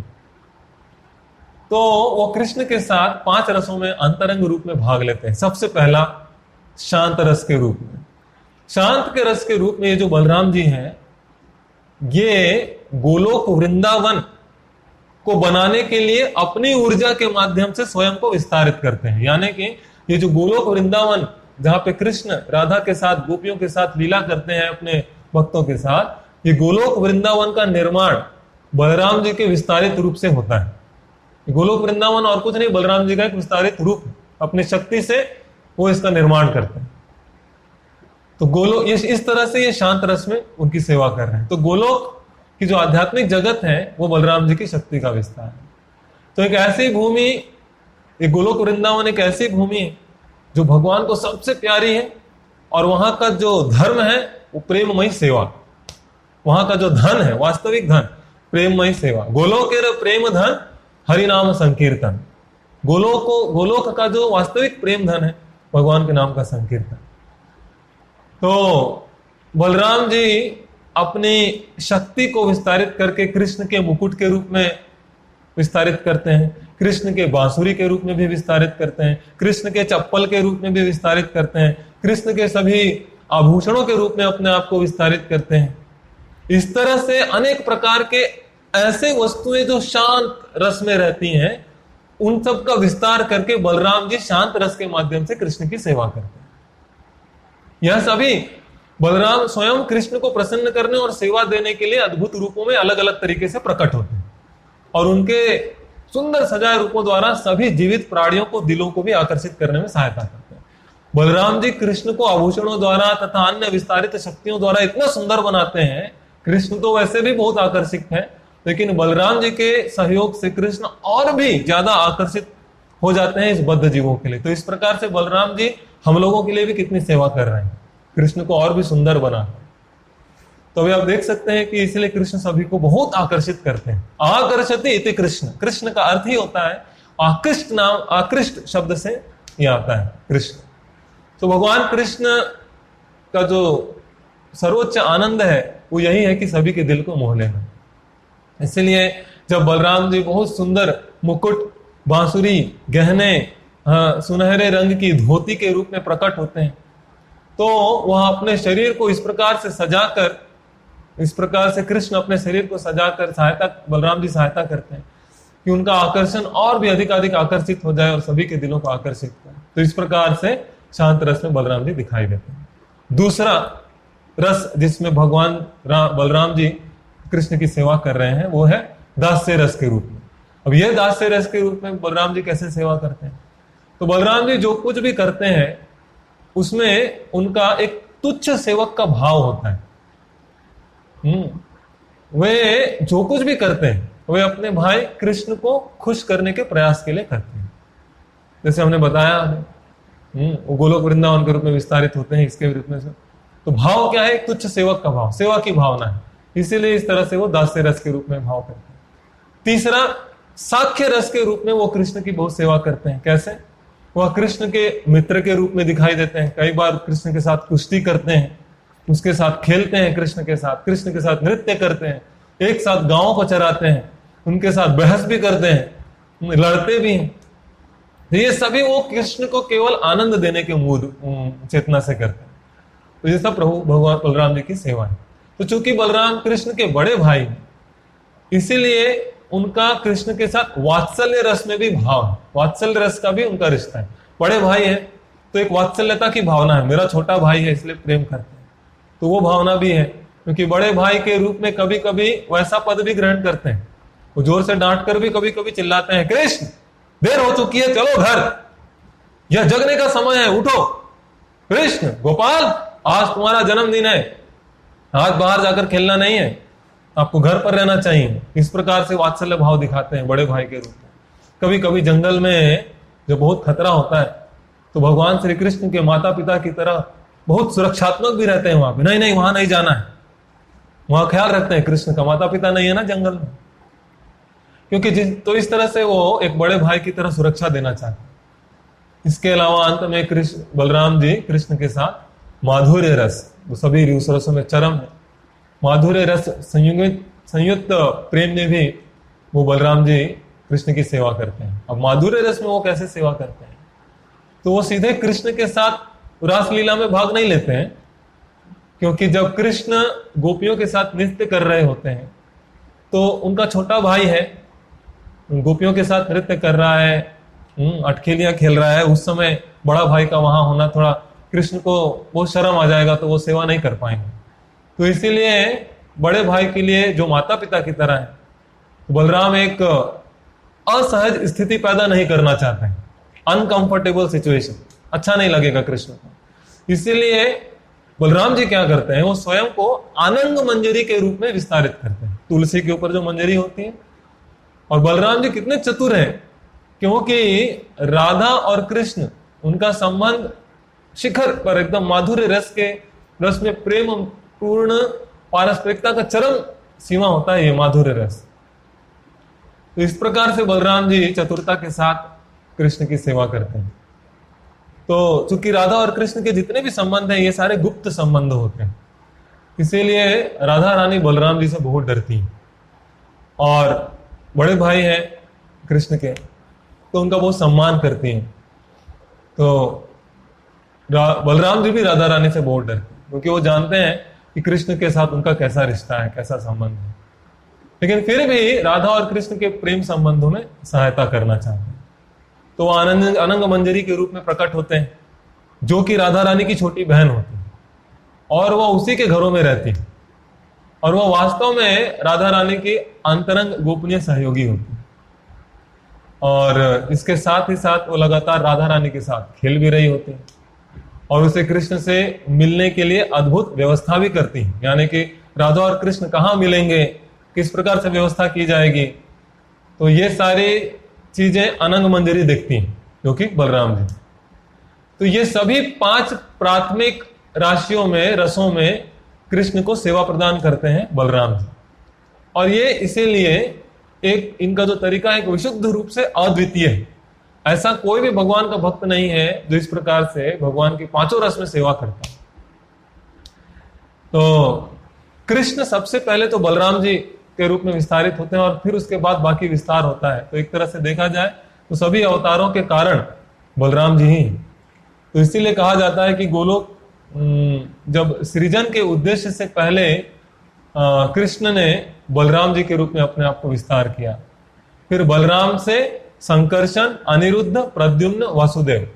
Speaker 1: तो वो कृष्ण के साथ 5 रसों में अंतरंग रूप में भाग लेते हैं। सबसे पहला शांत रस के रूप में। शांत के रस के रूप में ये जो बलराम जी हैं, ये गोलोक वृंदावन को बनाने के लिए अपनी ऊर्जा के माध्यम से स्वयं को विस्तारित करते हैं। यानी कि ये जो गोलोक वृंदावन जहां पे कृष्ण राधा के साथ, गोपियों के साथ लीला करते हैं अपने भक्तों के साथ, ये गोलोक वृंदावन का निर्माण बलराम जी के विस्तारित रूप से होता है। गोलोक वृंदावन और कुछ नहीं, बलराम जी का एक विस्तारित रूप, अपनी शक्ति से वो इसका निर्माण करते हैं। तो गोलोक, इस तरह से ये शांत रस में उनकी सेवा कर रहे हैं। तो गोलोक की जो आध्यात्मिक जगत है वो बलराम जी की शक्ति का विस्तार है। तो एक ऐसी भूमि, एक गोलोक वृंदावन एक ऐसी भूमि है जो भगवान को सबसे प्यारी है। और वहां का जो धर्म है वो प्रेममयी सेवा, वहां का जो धन है, वास्तविक धन, प्रेममयी सेवा। गोलोकेर प्रेम धन हरिनाम संकीर्तन। गोलोक का जो वास्तविक प्रेम धन है भगवान के नाम का संकीर्तन। तो बलराम जी अपनी शक्ति को विस्तारित करके कृष्ण के मुकुट के रूप में विस्तारित करते हैं। कृष्ण के बांसुरी के रूप में भी विस्तारित करते हैं, कृष्ण के चप्पल के रूप में भी विस्तारित करते हैं, कृष्ण के सभी आभूषणों के रूप में अपने आप को विस्तारित करते हैं। इस तरह से अनेक प्रकार के ऐसे वस्तुएं जो शांत रस में रहती हैं, उन सब का विस्तार करके बलराम जी शांत रस के माध्यम से कृष्ण की सेवा करते हैं। यह सभी बलराम स्वयं कृष्ण को प्रसन्न करने और सेवा देने के लिए अद्भुत रूपों में अलग अलग तरीके से प्रकट होते हैं, और उनके सुंदर सजाए रूपों द्वारा सभी जीवित प्राणियों को, दिलों को भी आकर्षित करने में सहायता करते हैं। बलराम जी कृष्ण को आभूषणों द्वारा तथा अन्य विस्तारित शक्तियों द्वारा इतना सुंदर बनाते हैं। कृष्ण तो वैसे भी बहुत आकर्षित है, लेकिन बलराम जी के सहयोग से कृष्ण और भी ज्यादा आकर्षित हो जाते हैं इस बद्ध जीवों के लिए। तो इस प्रकार से बलराम जी हम लोगों के लिए भी कितनी सेवा कर रहे हैं, कृष्ण को और भी सुंदर बना। तो अभी आप देख सकते हैं कि इसलिए कृष्ण सभी को बहुत आकर्षित करते हैं। आकर्षति इति कृष्ण, कृष्ण का अर्थ ही होता है आकृष्ट। नाम आकृष्ट शब्द से यह आता है कृष्ण। तो भगवान कृष्ण का जो सर्वोच्च आनंद है वो यही है कि सभी के दिल को मोह लेना। इसलिए जब बलराम जी बहुत सुंदर मुकुट, बांसुरी, गहने, सुनहरे रंग की धोती के रूप में प्रकट होते हैं, तो वह अपने शरीर को इस प्रकार से सजाकर, इस प्रकार से कृष्ण अपने शरीर को सजाकर बलराम जी सहायता करते हैं कि उनका आकर्षण और भी अधिक आकर्षित हो जाए और सभी के दिलों को आकर्षित करे। तो इस प्रकार से शांत रस में बलराम जी दिखाई देते हैं। दूसरा रस जिसमें भगवान बलराम जी कृष्ण की सेवा कर रहे हैं वो है दास्य रस के रूप में। अब यह दास्य रस के रूप में बलराम जी कैसे सेवा करते हैं? तो बलराम जी जो कुछ भी करते हैं उसमें उनका एक तुच्छ सेवक का भाव होता है। वे जो कुछ भी करते हैं वे अपने भाई कृष्ण को खुश करने के प्रयास के लिए करते हैं। जैसे हमने बताया, वो गोलोक वृंदावन के रूप में विस्तारित होते हैं, इसके रूप में से तो भाव क्या है? तुच्छ सेवक का भाव, सेवा की भावना है। इसीलिए इस तरह से वो दास्य रस के रूप में भाव करते हैं। तीसरा, साख्य रस के रूप में वो कृष्ण की बहुत सेवा करते हैं। कैसे? वह कृष्ण के मित्र के रूप में दिखाई देते हैं। कई बार कृष्ण के साथ कुश्ती करते हैं, उसके साथ खेलते हैं, कृष्ण के साथ नृत्य करते हैं, एक साथ गांवों को चराते हैं, उनके साथ बहस भी करते हैं, लड़ते भी हैं। तो ये सभी वो कृष्ण को केवल आनंद देने के मूड चेतना से करते हैं। तो ये सब प्रभु भगवान बलराम जी की सेवा है। तो चूंकि बलराम कृष्ण के बड़े भाई हैं, इसीलिए उनका कृष्ण के साथ वात्सल्य रस में भी भाव है। वात्सल्य रस का भी उनका रिश्ता है। बड़े भाई है तो एक वात्सल्यता की भावना है, मेरा छोटा भाई है इसलिए प्रेम करते हैं, तो वो भावना भी है। क्योंकि बड़े भाई के रूप में कभी कभी वैसा पद भी ग्रहण करते हैं, वो जोर से डांट कर भी कभी कभी चिल्लाते हैं, कृष्ण देर हो चुकी है, चलो घर, यह जगने का समय है, उठो। कृष्ण, गोपाल, आज तुम्हारा जन्मदिन है, आज बाहर जाकर खेलना नहीं है, आपको घर पर रहना चाहिए। इस प्रकार से वात्सल्य भाव दिखाते हैं बड़े भाई के रूप में। कभी कभी जंगल में जब बहुत खतरा होता है तो भगवान श्री कृष्ण के माता पिता की तरह बहुत सुरक्षात्मक भी रहते हैं वहां पे। नहीं वहां नहीं जाना है, वहां ख्याल रखते हैं, कृष्ण का माता पिता नहीं है ना जंगल में, क्योंकि तो इस तरह से वो एक बड़े भाई की तरह सुरक्षा देना चाहते हैं। इसके अलावा अंत में कृष्ण बलराम जी कृष्ण के साथ माधुर्य रस, वो सभी रसों में चरम है, माधुर्य रस संयुक्त प्रेम में भी वो बलराम जी कृष्ण की सेवा करते हैं। अब माधुर्य रस में वो कैसे सेवा करते हैं? तो वो सीधे कृष्ण के साथ रासलीला में भाग नहीं लेते हैं, क्योंकि जब कृष्ण गोपियों के साथ नृत्य कर रहे होते हैं तो उनका छोटा भाई है, गोपियों के साथ नृत्य कर रहा है, अटखेलियां खेल रहा है, उस समय बड़ा भाई का वहां होना थोड़ा कृष्ण को बहुत शर्म आ जाएगा, तो वो सेवा नहीं कर पाएंगे। तो इसीलिए बड़े भाई के लिए जो माता पिता की तरह है, बलराम एक असहज स्थिति पैदा नहीं करना चाहते हैं, अनकंफर्टेबल सिचुएशन अच्छा नहीं लगेगा कृष्ण को। इसीलिए बलराम जी क्या करते हैं, वो स्वयं को आनंद मंजरी के रूप में विस्तारित करते हैं, तुलसी के ऊपर जो मंजरी होती है। और बलराम जी कितने चतुर हैं, क्योंकि राधा और कृष्ण उनका संबंध शिखर पर एकदम माधुर्य रस में प्रेम पूर्ण पारस्परिकता का चरम सीमा होता है ये माधुर्य रस। तो इस प्रकार से बलराम जी चतुरता के साथ कृष्ण की सेवा करते हैं। तो चूंकि राधा और कृष्ण के जितने भी संबंध हैं ये सारे गुप्त संबंध होते हैं, इसीलिए राधा रानी बलराम जी से बहुत डरती हैं। और बड़े भाई हैं कृष्ण के, तो उनका बहुत सम्मान करती हैं। तो बलराम जी भी राधा रानी से बहुत डरते हैं, क्योंकि वो जानते हैं कि कृष्ण के साथ उनका कैसा रिश्ता है, कैसा संबंध है। लेकिन फिर भी राधा और कृष्ण के प्रेम संबंधों में सहायता करना चाहते हैं। तो वो आनंद अनंग मंजरी के रूप में प्रकट होते हैं, जो कि राधा रानी की छोटी बहन होती है, और वह उसी के घरों में रहती है, और वह वास्तव में राधा रानी की अंतरंग गोपनीय सहयोगी होती है। और इसके साथ ही साथ वो लगातार राधा रानी के साथ खेल भी रही होती है, और उसे कृष्ण से मिलने के लिए अद्भुत व्यवस्था भी करती है। यानी कि राधा और कृष्ण कहाँ मिलेंगे, किस प्रकार से व्यवस्था की जाएगी, तो ये सारी चीजें अनंग मंजरी देखती हैं, जो कि बलराम जी। तो ये सभी 5 प्राथमिक राशियों में, रसों में कृष्ण को सेवा प्रदान करते हैं बलराम जी। और ये इसीलिए एक इनका जो तरीका है, एक विशुद्ध रूप से अद्वितीय है। ऐसा कोई भी भगवान का भक्त नहीं है जो इस प्रकार से भगवान की 5 रस में सेवा करता है। तो कृष्ण सबसे पहले तो बलराम जी के रूप में विस्तारित होते हैं, और फिर उसके बाद बाकी विस्तार होता है। तो एक तरह से देखा जाए तो सभी अवतारों के कारण बलराम जी ही हैं। तो इसीलिए कहा जाता है कि गोलोक जब सृजन के उद्देश्य से पहले कृष्ण ने बलराम जी के रूप में अपने आप को विस्तार किया। फिर बलराम से संकर्षण, अनिरुद्ध, प्रद्युम्न, वासुदेव।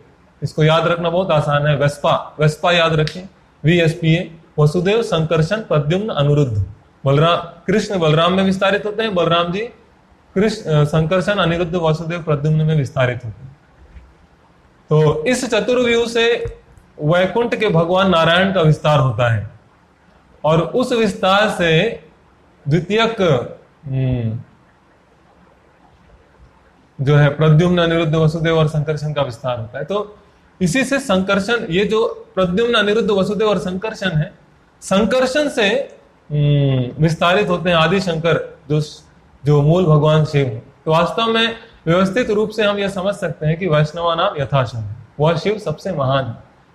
Speaker 1: इसको याद रखना बहुत आसान है। वेस्पा याद रखें, VSPA। वसुदेव, संकर्षण, प्रद्युम्न, अनिरुद्ध। कृष्ण बलराम में विस्तारित होते हैं, बलराम जी कृष्ण संकर्षण, अनिरुद्ध, वासुदेव, प्रद्युम्न में विस्तारित होते हैं। तो इस चतुर्व्यूह से वैकुंठ के भगवान नारायण का विस्तार होता है, और उस विस्तार से द्वितीयक जो है प्रद्युम्न, अनिरुद्ध, वसुदेव और संकर्षण का विस्तार होता है। तो इसी से संकर्षण, ये जो प्रद्युम्न, अनिरुद्ध, वसुदेव और संकर्षण है, संकर्षण से विस्तारित होते हैं आदि शंकर, जो मूल भगवान शिव है। तो वास्तव में व्यवस्थित रूप से हम यह समझ सकते हैं कि वैष्णवा नाम यथाशम, वह शिव सबसे महान है,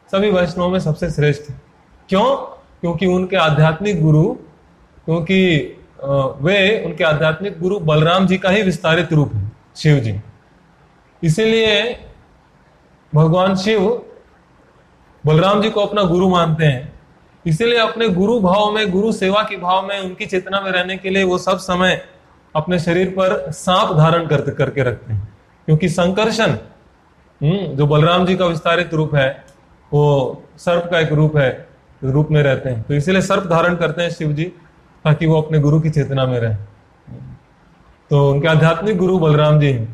Speaker 1: सभी वैष्णवों में सबसे श्रेष्ठ है। क्यों? क्योंकि उनके आध्यात्मिक गुरु, क्योंकि वे उनके आध्यात्मिक गुरु बलराम जी का ही विस्तारित रूप है, शिव जी। इसीलिए भगवान शिव बलराम जी को अपना गुरु मानते हैं। इसीलिए अपने गुरु भाव में, गुरु सेवा के भाव में, उनकी चेतना में रहने के लिए वो सब समय अपने शरीर पर सांप धारण करके रखते हैं। क्योंकि संकर्षण जो बलराम जी का विस्तारित रूप है, वो सर्प का एक रूप है, रूप में रहते हैं। तो इसीलिए सर्प धारण करते हैं शिव जी, ताकि वो अपने गुरु की चेतना में रहे। तो उनके आध्यात्मिक गुरु बलराम जी हैं।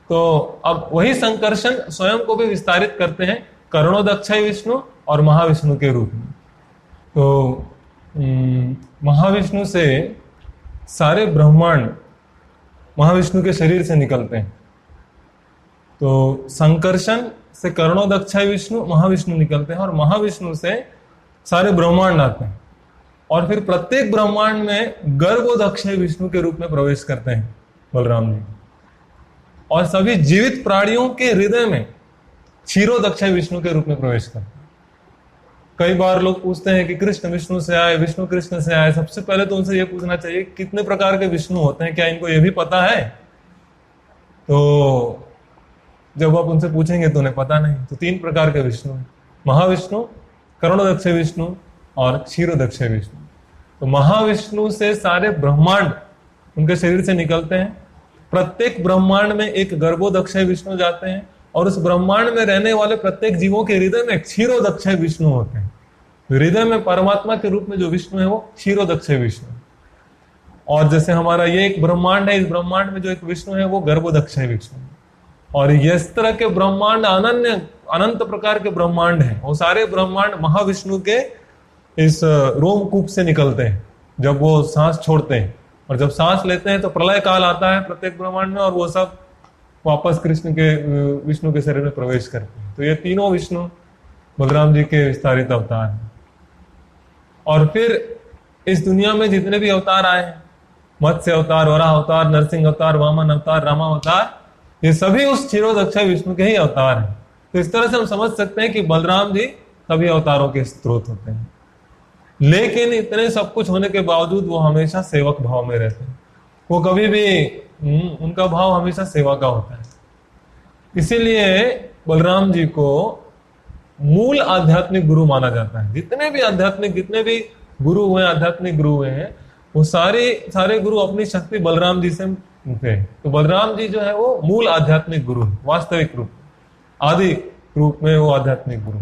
Speaker 1: तो अब वही संकर्षण स्वयं को भी विस्तारित करते हैं करुणोदक्षय विष्णु और महाविष्णु के रूप में। तो महाविष्णु से सारे ब्रह्मांड महाविष्णु के शरीर से निकलते हैं। तो संकर्षण से करुणोदक्षय विष्णु, महाविष्णु निकलते हैं, और महाविष्णु से सारे ब्रह्मांड आते हैं, और फिर प्रत्येक ब्रह्मांड में गर्भोदक्षय विष्णु के रूप में प्रवेश करते हैं बलराम जी, और सभी जीवित प्राणियों के हृदय में क्षीरोदक्षय विष्णु के रूप में प्रवेश करते हैं। कई बार लोग पूछते हैं कि कृष्ण विष्णु से आए, विष्णु कृष्ण से आए। सबसे पहले तो उनसे यह पूछना चाहिए कितने प्रकार के विष्णु होते हैं, क्या इनको यह भी पता है? तो जब आप उनसे पूछेंगे तो उन्हें पता नहीं। तो 3 प्रकार के विष्णु हैं, महाविष्णु, करुणोदक्षय विष्णु और क्षीरोदक्षय विष्णु। तो महाविष्णु से सारे ब्रह्मांड उनके शरीर से निकलते हैं। प्रत्येक ब्रह्मांड में एक गर्भोदक्षय विष्णु जाते हैं, और उस ब्रह्मांड में रहने वाले प्रत्येक जीवों के हृदय में क्षीरोदक्षय विष्णु होते हैं। हृदय में परमात्मा के रूप में जो विष्णु है वो क्षीरोदक्षय विष्णु। और जैसे हमारा ये एक ब्रह्मांड है, इस ब्रह्मांड में जो एक विष्णु है वो गर्भोदक्षय विष्णु। और इस तरह के ब्रह्मांड अनंत प्रकार के ब्रह्मांड हैं। वो सारे ब्रह्मांड महाविष्णु के इस रोमकूप से निकलते हैं जब वो सांस छोड़ते हैं, और जब सांस लेते हैं तो प्रलय काल आता है प्रत्येक ब्रह्मांड में, और वो सब वापस विष्णु के शरीर में प्रवेश करते हैं। तो ये तीनों विष्णु बलराम जी के विस्तारित अवतार हैं। और फिर इस दुनिया में जितने भी अवतार आए हैं, मत्स्य अवतार, वराह अवतार, नरसिंह अवतार, वामन अवतार, रामा अवतार, ये सभी उस क्षीरोदक्षय विष्णु के ही अवतार हैं। तो इस तरह से हम समझ सकते हैं कि बलराम जी सभी अवतारों के स्रोत होते हैं। लेकिन इतने सब कुछ होने के बावजूद वो हमेशा सेवक भाव में रहते हैं। वो कभी भी उनका भाव हमेशा सेवा का होता है। इसीलिए बलराम जी को मूल आध्यात्मिक गुरु माना जाता है। जितने भी गुरु हुए, आध्यात्मिक गुरु हुए हैं, वो सारे गुरु अपनी शक्ति बलराम जी से थे। तो बलराम जी जो है वो मूल आध्यात्मिक गुरु है, वास्तविक रूप, आदि रूप में वो आध्यात्मिक गुरु।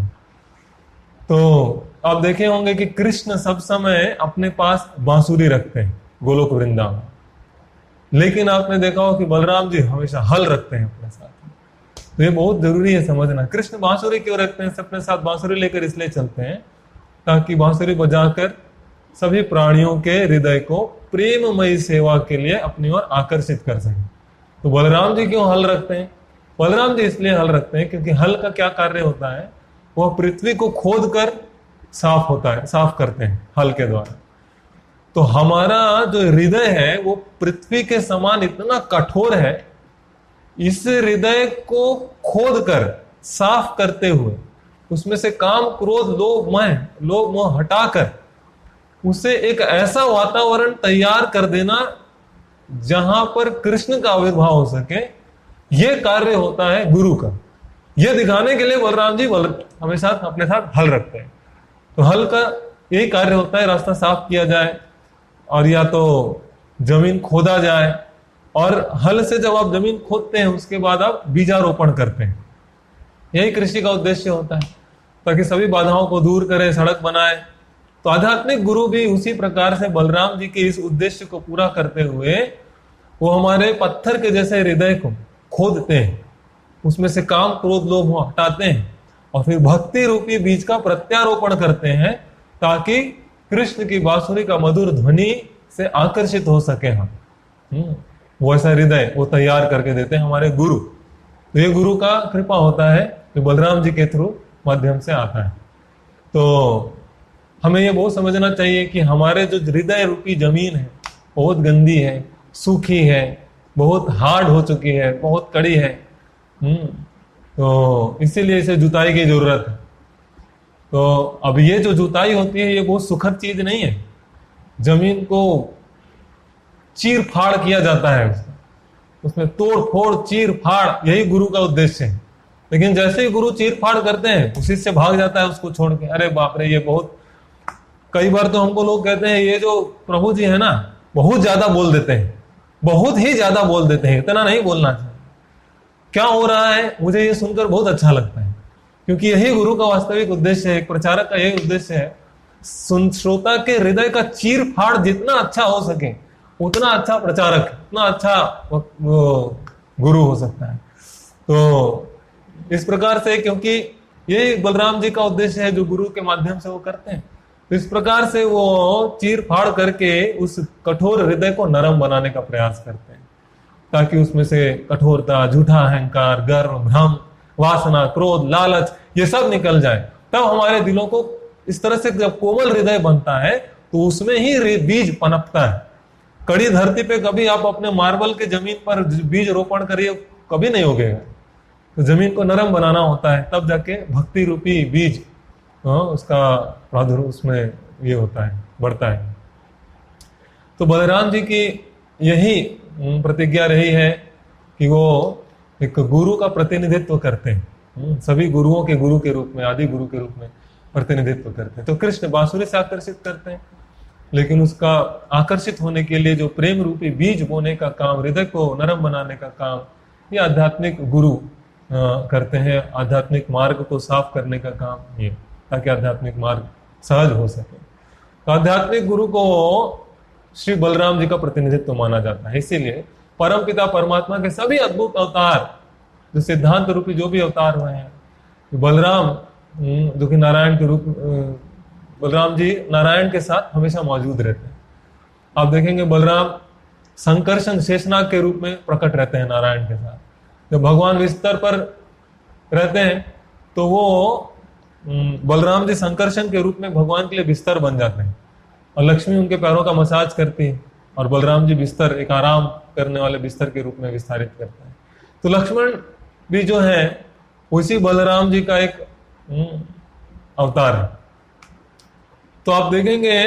Speaker 1: तो आप देखे होंगे कि कृष्ण सब समय अपने पास बांसुरी रखते हैं गोलोक वृंदावन, लेकिन आपने देखा हो कि बलराम जी हमेशा हल रखते हैं अपने साथ। तो ये बहुत जरूरी है समझना। कृष्ण बांसुरी क्यों रखते हैं? अपने साथ बांसुरी लेकर इसलिए चलते हैं ताकि बांसुरी बजाकर सभी प्राणियों के हृदय को प्रेममयी सेवा के लिए अपनी ओर आकर्षित कर सके। तो बलराम जी क्यों हल रखते हैं? बलराम जी इसलिए हल रखते हैं क्योंकि हल का क्या कार्य होता है? वह पृथ्वी को खोद कर साफ करते हैं हल के द्वारा। तो हमारा जो हृदय है वो पृथ्वी के समान इतना कठोर है, इस हृदय को खोद कर साफ करते हुए उसमें से काम, क्रोध, लोभ मोह हटाकर उसे एक ऐसा वातावरण तैयार कर देना जहां पर कृष्ण का आविर्भाव हो सके, यह कार्य होता है गुरु का। यह दिखाने के लिए बलराम जी हमेशा अपने साथ हल रखते हैं। तो हल का यही कार्य होता है, रास्ता साफ किया जाए और या तो जमीन खोदा जाए, और हल से जब आप जमीन खोदते हैं उसके बाद आप बीजारोपण करते हैं। यही कृषि का उद्देश्य होता है, ताकि सभी बाधाओं को दूर करे, सड़क बनाए। तो आध्यात्मिक गुरु भी उसी प्रकार से बलराम जी के इस उद्देश्य को पूरा करते हुए वो हमारे पत्थर के जैसे हृदय को खोदते हैं, उसमें से काम, क्रोध, लोभ हटाते हैं और फिर भक्ति रूपी बीज का प्रत्यारोपण करते हैं, ताकि कृष्ण की बांसुरी का मधुर ध्वनि से आकर्षित हो सके हम। वो ऐसा हृदय वो तैयार करके देते हैं हमारे गुरु। तो ये गुरु का कृपा होता है जो बलराम जी के थ्रू माध्यम से आता है। तो हमें ये बहुत समझना चाहिए कि हमारे जो हृदय रूपी जमीन है बहुत गंदी है, सूखी है, बहुत हार्ड हो चुकी है, बहुत कड़ी है। तो इसीलिए इसे जुताई की जरूरत है। तो अब ये जो जुताई होती है ये बहुत सुखद चीज नहीं है। जमीन को चीर फाड़ किया जाता है, उसमें तोड़ फोड़ चीर फाड़, यही गुरु का उद्देश्य है। लेकिन जैसे ही गुरु चीर फाड़ करते हैं उसी से भाग जाता है उसको छोड़ के। अरे बाप रे, ये बहुत, कई बार तो हमको लोग कहते हैं ये जो प्रभु जी है ना बहुत ज्यादा बोल देते हैं, बहुत ही ज्यादा बोल देते हैं, इतना नहीं बोलना चाहिए। क्या हो रहा है? मुझे ये सुनकर बहुत अच्छा लगता है, क्योंकि यही गुरु का वास्तविक उद्देश्य है, एक प्रचारक का यही उद्देश्य है। श्रोता के हृदय का चीर फाड़ जितना अच्छा हो सके उतना अच्छा प्रचारक, उतना अच्छा गुरु हो सकता है। तो इस प्रकार से, क्योंकि यही बलराम जी का उद्देश्य है जो गुरु के माध्यम से वो करते हैं, तो इस प्रकार से वो चीर फाड़ करके उस कठोर हृदय को नरम बनाने का प्रयास करते हैं, ताकि उसमें से कठोरता, झूठा अहंकार, गर्व, भ्रम, वासना, क्रोध, लालच, ये सब निकल जाए। तब हमारे दिलों को इस तरह से जब कोमल हृदय बनता है तो उसमें ही बीज पनपता है। कड़ी धरती पे कभी आप अपने मार्बल के जमीन पर बीज रोपण करिए, कभी नहीं उगेगा। तो जमीन को नरम बनाना होता है, तब जाके भक्ति रूपी बीज उसका प्रादुर्भाव उसमें ये होता है, बढ़ता है। तो बलराम जी की यही प्रतिज्ञा रही है कि वो एक गुरु का प्रतिनिधित्व करते हैं, सभी गुरुओं के गुरु के रूप में, आदि गुरु के रूप में प्रतिनिधित्व करते हैं। तो कृष्ण बांसुरी से आकर्षित करते हैं, लेकिन उसका आकर्षित होने के लिए जो प्रेम रूपी बीज बोने का काम, हृदय को नरम बनाने का काम, ये आध्यात्मिक गुरु करते हैं। आध्यात्मिक मार्ग को साफ करने का काम ये, ताकि आध्यात्मिक मार्ग सहज हो सके। तो आध्यात्मिक गुरु को श्री बलराम जी का प्रतिनिधित्व माना जाता है। इसीलिए परमपिता परमात्मा के सभी अद्भुत अवतार, जो सिद्धांत रूपी जो भी अवतार हुए हैं, बलराम जो कि नारायण के रूप, बलराम जी नारायण के साथ हमेशा मौजूद रहते हैं। आप देखेंगे बलराम संकर्षण शेषनाग के रूप में प्रकट रहते हैं नारायण के साथ। जब भगवान बिस्तर पर रहते हैं तो वो बलराम जी संकर्षण के रूप में भगवान के लिए बिस्तर बन जाते हैं, और लक्ष्मी उनके पैरों का मसाज करती है, और बलराम जी बिस्तर, एक आराम करने वाले बिस्तर के रूप में विस्तारित करते हैं। तो लक्ष्मण भी जो है उसी बलराम जी का एक अवतार है। तो आप देखेंगे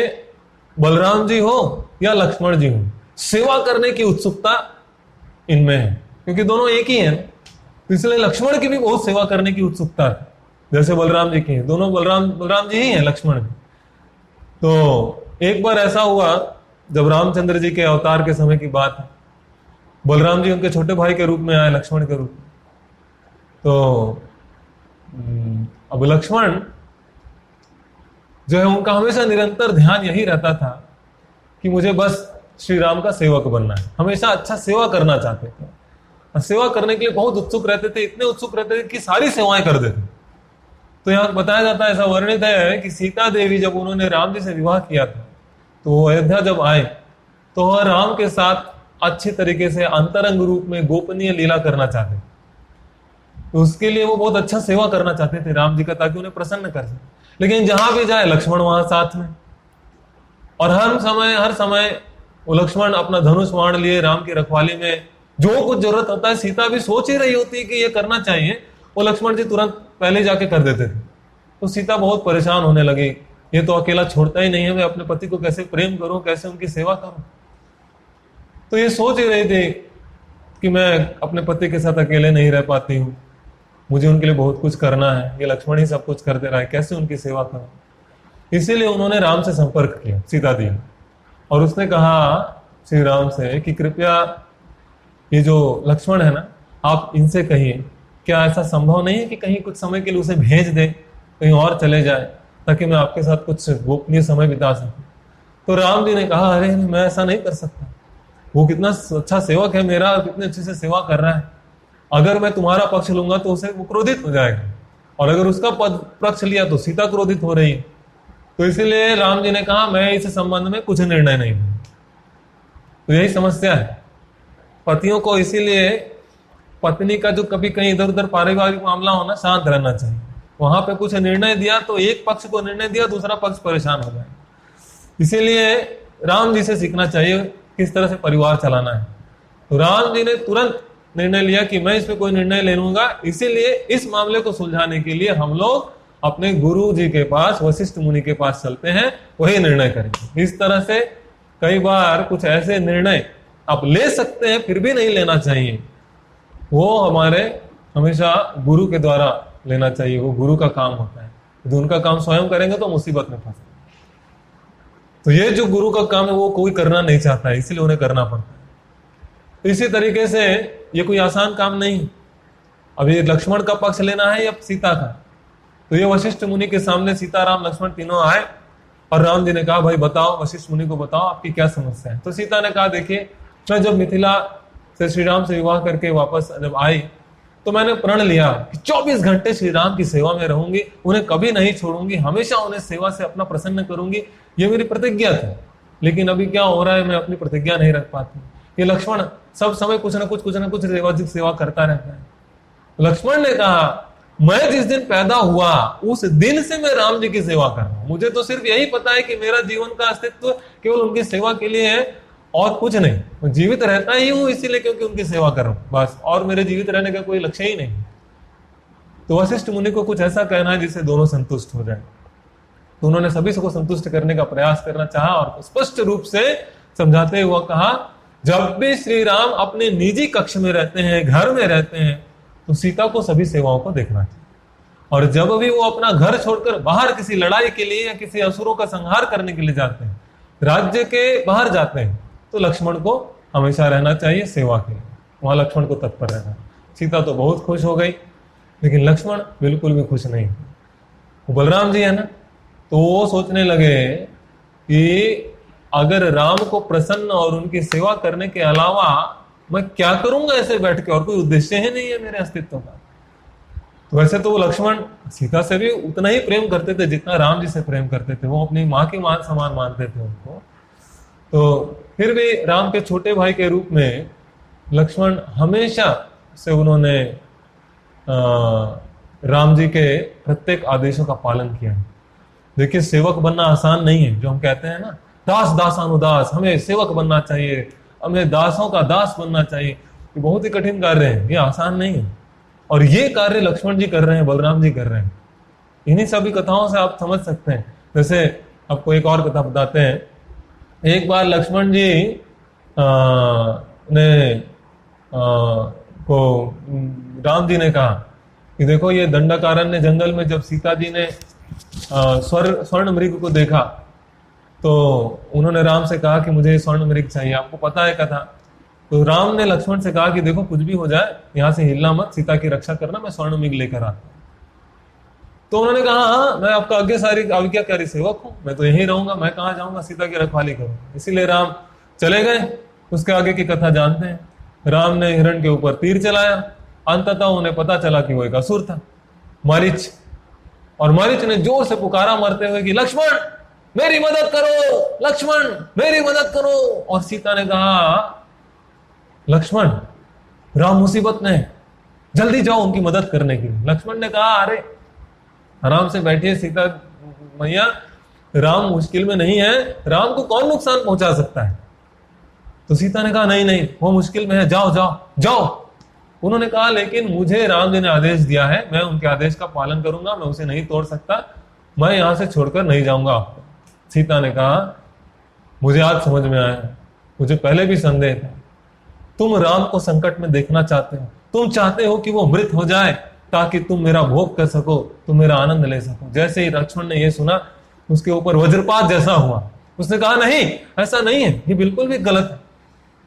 Speaker 1: बलराम जी हो या लक्ष्मण जी हो, सेवा करने की उत्सुकता इनमें है, क्योंकि दोनों एक ही हैं। तो इसलिए लक्ष्मण की भी बहुत सेवा करने की उत्सुकता है, जैसे बलराम जी की है। दोनों बलराम जी ही हैं, लक्ष्मण भी। तो एक बार ऐसा हुआ, जब रामचंद्र जी के अवतार के समय की बात है, बलराम जी उनके छोटे भाई के रूप में आए, लक्ष्मण के रूप में। तो अब लक्ष्मण जो है, उनका हमेशा निरंतर ध्यान यही रहता था कि मुझे बस श्री राम का सेवक बनना है। हमेशा अच्छा सेवा करना चाहते थे, और सेवा करने के लिए बहुत उत्सुक रहते थे, इतने उत्सुक रहते थे कि सारी सेवाएं कर देते। तो यहाँ बताया जाता है, ऐसा वर्णित है कि सीता देवी जब उन्होंने राम जी से विवाह किया था, तो वो अयोध्या जब आए तो वह राम के साथ अच्छी तरीके से अंतरंग रूप में गोपनीय लीला करना चाहते थे। तो उसके लिए वो बहुत अच्छा सेवा करना चाहते थे राम जी का, ताकि उन्हें प्रसन्न कर सके। लेकिन जहां भी जाए लक्ष्मण वहां साथ में, और हर समय वो लक्ष्मण अपना धनुष बाण लिए राम की रखवाली में जो कुछ जरूरत होता है, सीता भी सोच ही रही होती है कि ये करना चाहिए, वो लक्ष्मण जी तुरंत पहले जाके कर देते थे। तो सीता बहुत परेशान होने लगी, ये तो अकेला छोड़ता ही नहीं है, मैं अपने पति को कैसे प्रेम करूं, कैसे उनकी सेवा करूं। तो ये सोच ही रही थी कि मैं अपने पति के साथ अकेले नहीं रह पाती हूँ, मुझे उनके लिए बहुत कुछ करना है, ये लक्ष्मण ही सब कुछ करते रहा है, कैसे उनकी सेवा करूं। इसीलिए उन्होंने राम से संपर्क किया, सीता दी, और उसने कहा श्री राम से कि कृपया ये जो लक्ष्मण है ना, आप इनसे कहिए, क्या ऐसा संभव नहीं है कि कहीं कुछ समय के लिए उसे भेज दे, कहीं और चले जाए, ताकि मैं आपके साथ कुछ गोपनीय समय बिता सकूं। तो राम जी ने कहा, अरे मैं ऐसा नहीं कर सकता, वो कितना अच्छा सेवक है मेरा, कितने अच्छे से सेवा कर रहा है, अगर मैं तुम्हारा पक्ष लूंगा तो उसे वो क्रोधित हो जाएगा, और अगर उसका पक्ष लिया तो सीता क्रोधित हो रही है। तो इसीलिए राम जी ने कहा, मैं इस संबंध में कुछ निर्णय नहीं लूंगा। तो यही समस्या है पतियों को, इसीलिए पत्नी का जो कभी कहीं इधर उधर पारिवारिक मामला होना, शांत रहना चाहिए। वहां पे कुछ निर्णय दिया तो एक पक्ष को निर्णय दिया, दूसरा पक्ष परेशान हो जाए। इसीलिए राम जी से सीखना चाहिए किस तरह से परिवार चलाना है। तो राम जी ने तुरंत निर्णय लिया कि मैं इस पे कोई निर्णय ले लूंगा। इसीलिए इस मामले को सुलझाने के लिए हम लोग अपने गुरु जी के पास, वशिष्ठ मुनि के पास चलते हैं, वही निर्णय करेंगे। इस तरह से कई बार कुछ ऐसे निर्णय आप ले सकते हैं, फिर भी नहीं लेना चाहिए, वो हमारे हमेशा गुरु के द्वारा लेना चाहिए, वो गुरु का काम होता है। यदि उनका काम स्वयं करेंगे तो मुसीबत में फंसे। तो ये जो गुरु का काम है वो कोई करना नहीं चाहता है, इसीलिए उन्हें करना पड़ता है। तो इसी तरीके से ये कोई आसान काम नहीं। अब ये लक्ष्मण का पक्ष लेना है या सीता का, तो ये वशिष्ठ मुनि के सामने सीता राम लक्ष्मण तीनों आए, और राम जी ने कहा, भाई बताओ, वशिष्ठ मुनि को बताओ आपकी क्या समस्या है। तो सीता ने कहा, देखिए मैं जब मिथिला से श्री राम से विवाह करके वापस जब आई, तो मैंने प्रण लिया कि 24 घंटे श्री राम की सेवा में रहूंगी, उन्हें कभी नहीं छोड़ूंगी, हमेशा उन्हें सेवा से अपना प्रसन्न करूंगी, ये मेरी प्रतिज्ञा थी। लेकिन अभी क्या हो रहा है, मैं अपनी प्रतिज्ञा नहीं रख पाती। ये लक्ष्मण सब समय कुछ ना कुछ सेवा करता रहता है। लक्ष्मण ने कहा, मैं जिस दिन पैदा हुआ उस दिन से मैं राम जी की सेवा कर रहा हूं, मुझे तो सिर्फ यही पता है कि मेरा जीवन का अस्तित्व केवल उनकी सेवा के लिए है और कुछ नहीं। मैं जीवित रहता ही हूं इसीलिए क्योंकि उनकी सेवा कर रहा हूं, बस, और मेरे जीवित रहने का कोई लक्ष्य ही नहीं। तो वशिष्ठ मुनि को कुछ ऐसा कहना है जिससे दोनों संतुष्ट हो जाए। तो उन्होंने सभी को संतुष्ट करने का प्रयास करना चाहा और स्पष्ट रूप से समझाते हुए कहा, जब भी श्री राम अपने निजी कक्ष में रहते हैं, घर में रहते हैं, तो सीता को सभी सेवाओं को देखना चाहिए, और जब भी वो अपना घर छोड़कर बाहर किसी लड़ाई के लिए या किसी असुरों का संहार करने के लिए जाते हैं, राज्य के बाहर जाते हैं, तो लक्ष्मण को हमेशा रहना चाहिए सेवा के लिए, वहां लक्ष्मण को तत्पर रहना। सीता तो बहुत खुश हो गई, लेकिन लक्ष्मण बिल्कुल भी खुश नहीं। वो बलराम जी है ना, तो वो सोचने लगे कि अगर राम को प्रसन्न और उनकी सेवा करने के अलावा मैं क्या करूंगा ऐसे बैठ के, और कोई उद्देश्य ही नहीं है मेरे अस्तित्व का। तो वैसे तो वो लक्ष्मण सीता से भी उतना ही प्रेम करते थे जितना राम जी से प्रेम करते थे, वो अपनी माँ के मान समान मानते थे उनको। तो फिर भी राम के छोटे भाई के रूप में लक्ष्मण हमेशा से उन्होंने राम जी के प्रत्येक आदेशों का पालन किया। देखिए, सेवक बनना आसान नहीं है, जो हम कहते हैं ना, दास दासानुदास, हमें सेवक बनना चाहिए, हमें दासों का दास बनना चाहिए, ये बहुत ही कठिन कार्य है, ये आसान नहीं है। और ये कार्य लक्ष्मण जी कर रहे हैं, बलराम जी कर रहे हैं। इन्हीं सभी कथाओं से आप समझ सकते हैं। जैसे आपको एक और कथा बताते हैं। एक बार लक्ष्मण जी ने को राम जी ने कहा कि देखो ये दंडकारण्य जंगल में जब सीता जी ने स्वर्ण मृग को देखा तो उन्होंने राम से कहा कि मुझे स्वर्ण मृग चाहिए, आपको पता है कथा। तो राम ने लक्ष्मण से कहा कि देखो कुछ भी हो जाए यहां से हिलना मत, सीता की रक्षा करना, मैं स्वर्ण मृग लेकर आता हूं। तो उन्होंने कहा हाँ मैं आपका आज्ञाकारी सेवक हूं, मैं तो यहीं रहूंगा, मैं कहां जाऊंगा, सीता की रखवाली करूंगा। इसीलिए राम चले गए। उसके आगे की कथा जानते हैं। राम ने हिरण के ऊपर तीर चलाया, अंततः उन्हें पता चला कि वो एक असुर था, मारीच। और मारीच ने जोर से पुकारा मरते हुए कि लक्ष्मण मेरी मदद करो, लक्ष्मण मेरी मदद करो। और सीता ने कहा लक्ष्मण राम मुसीबत में है, जल्दी जाओ उनकी मदद करने के लिए। लक्ष्मण ने कहा अरे आराम से बैठिए सीता मैया, राम मुश्किल में नहीं है, राम को कौन नुकसान पहुंचा सकता है। तो सीता ने कहा नहीं नहीं वो मुश्किल में है, जाओ जाओ जाओ। उन्होंने कहा लेकिन मुझे राम जी ने आदेश दिया है, मैं उनके आदेश का पालन करूंगा, मैं उसे नहीं तोड़ सकता, मैं यहां से छोड़कर नहीं जाऊंगा आपको। सीता ने कहा मुझे आज समझ में आया, मुझे पहले भी संदेह था, तुम राम को संकट में देखना चाहते हो, तुम चाहते हो कि वो मृत हो जाए ताकि तुम मेरा भोग कर सको, तुम मेरा आनंद ले सको। जैसे ही लक्ष्मण ने यह सुना उसके ऊपर वज्रपात जैसा हुआ। उसने कहा नहीं ऐसा नहीं है, ये बिल्कुल भी गलत है।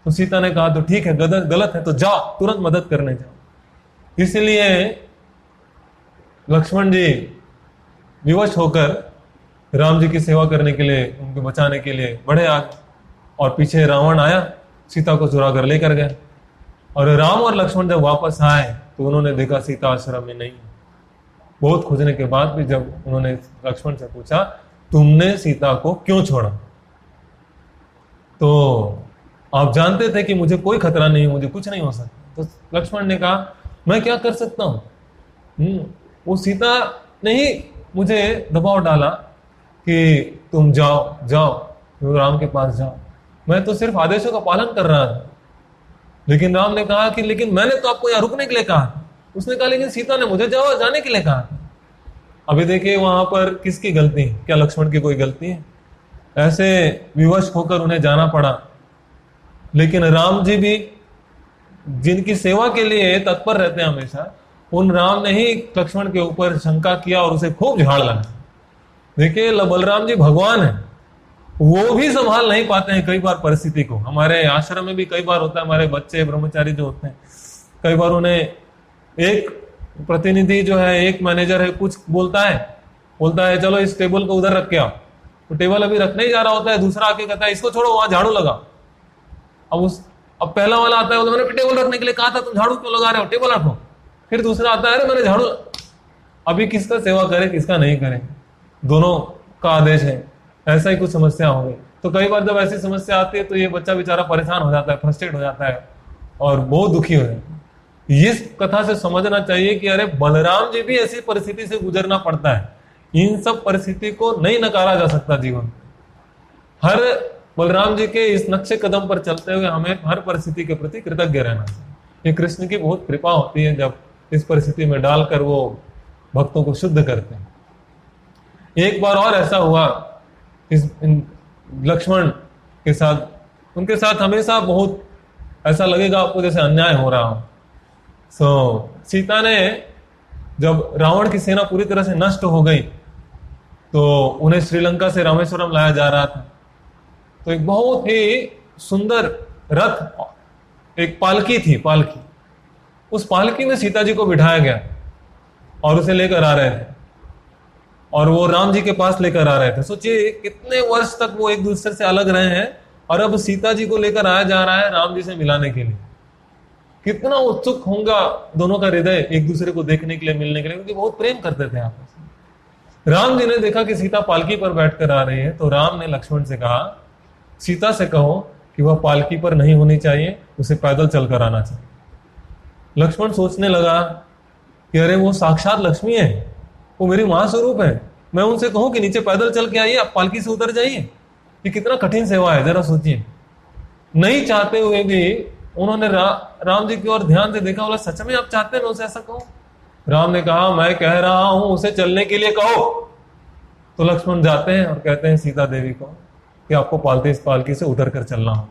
Speaker 1: तो सीता ने कहा तो ठीक है गलत है तो जाओ तुरंत मदद करने जाओ। इसलिए लक्ष्मण जी विवश होकर राम जी की सेवा करने के लिए, उनको बचाने के लिए बढ़े आगे। और पीछे रावण आया, सीता को चुरा कर लेकर गया। और राम और लक्ष्मण जब वापस आए तो उन्होंने देखा सीता आश्रम में नहीं। बहुत खोजने के बाद भी जब उन्होंने लक्ष्मण से पूछा तुमने सीता को क्यों छोड़ा, तो आप जानते थे कि मुझे कोई खतरा नहीं, मुझे कुछ नहीं हो सकता। तो लक्ष्मण ने कहा मैं क्या कर सकता हूं, वो सीता ने ही मुझे दबाव डाला कि तुम जाओ जाओ राम के पास जाओ, मैं तो सिर्फ आदेशों का पालन कर रहा था। लेकिन राम ने कहा कि लेकिन मैंने तो आपको यहां रुकने के लिए कहा। उसने कहा लेकिन सीता ने मुझे जाने के लिए कहा। अभी देखिए वहां पर किसकी गलती है, क्या लक्ष्मण की कोई गलती है? ऐसे विवश होकर उन्हें जाना पड़ा। लेकिन राम जी भी जिनकी सेवा के लिए तत्पर रहते हैं हमेशा, उन राम ने ही लक्ष्मण के ऊपर शंका किया और उसे खूब झाड़ लगा। देखिए बलराम जी भगवान है, वो भी संभाल नहीं पाते हैं कई बार परिस्थिति को। हमारे आश्रम में भी कई बार होता है, हमारे बच्चे ब्रह्मचारी जो होते हैं कई बार उन्हें एक प्रतिनिधि जो है, एक मैनेजर है, कुछ बोलता है चलो इस टेबल को उधर रख के आओ, तो टेबल अभी रखने ही जा रहा होता है, दूसरा आके कहता है इसको छोड़ो वहां झाड़ू लगा। अब पहला वाला आता है मैंने टेबल रखने के लिए कहा था, तुम झाड़ू क्यों लगा रहे हो, टेबल रखो। फिर दूसरा आता है अरे मैंने झाड़ू। अभी किसका सेवा करे किसका नहीं करे, दोनों का आदेश है। ऐसा ही कुछ समस्या हो गई। तो कई बार जब ऐसी समस्या आती है तो ये बच्चा बेचारा परेशान हो जाता है, फ्रस्ट्रेट हो जाता है और बहुत दुखी हो जाता है। इस कथा से समझना चाहिए कि अरे बलराम जी भी ऐसी परिस्थिति से गुजरना पड़ता है। इन सब परिस्थिति को नहीं नकारा जा सकता जीवन। हर बलराम जी के इस नक्शे कदम पर चलते हुए हमें हर परिस्थिति के प्रति कृतज्ञ रहना चाहिए। ये कृष्ण की बहुत कृपा होती है जब इस परिस्थिति में डालकर वो भक्तों को शुद्ध करते हैं। एक बार और ऐसा हुआ लक्ष्मण के साथ, उनके साथ हमेशा बहुत ऐसा लगेगा आपको जैसे अन्याय हो रहा हो। सीता ने जब रावण की सेना पूरी तरह से नष्ट हो गई तो उन्हें श्रीलंका से रामेश्वरम लाया जा रहा था। तो एक बहुत ही सुंदर रथ, एक पालकी थी, पालकी, उस पालकी में सीता जी को बिठाया गया और उसे लेकर आ रहे थे और वो राम जी के पास लेकर आ रहे थे। सोचिए कितने वर्ष तक वो एक दूसरे से अलग रहे हैं और अब सीता जी को लेकर आया जा रहा है राम जी से मिलाने के लिए। कितना उत्सुक होगा दोनों का हृदय एक दूसरे को देखने के लिए, मिलने के लिए, क्योंकि बहुत प्रेम करते थे आपस में। राम जी ने देखा कि सीता पालकी पर बैठकर आ रही है तो राम ने लक्ष्मण से कहा सीता से कहो कि वह पालकी पर नहीं होनी चाहिए, उसे पैदल चलकर आना चाहिए। लक्ष्मण सोचने लगा कि अरे वो साक्षात लक्ष्मी है, वो मेरी मां स्वरूप है, मैं उनसे कहूं कि नीचे पैदल चल के आइए, आप पालकी से उतर जाइए, ये कितना कठिन सेवा है, जरा सोचिए। नहीं चाहते हुए भी उन्होंने राम जी की ओर ध्यान से देखा, बोला सच में आप चाहते हैं मैं उसे ऐसा कहूं? राम ने कहा मैं कह रहा हूं उसे चलने के लिए कहो। तो लक्ष्मण जाते हैं और कहते हैं सीता देवी को कि आपको पालकी से उतर कर चलना हो।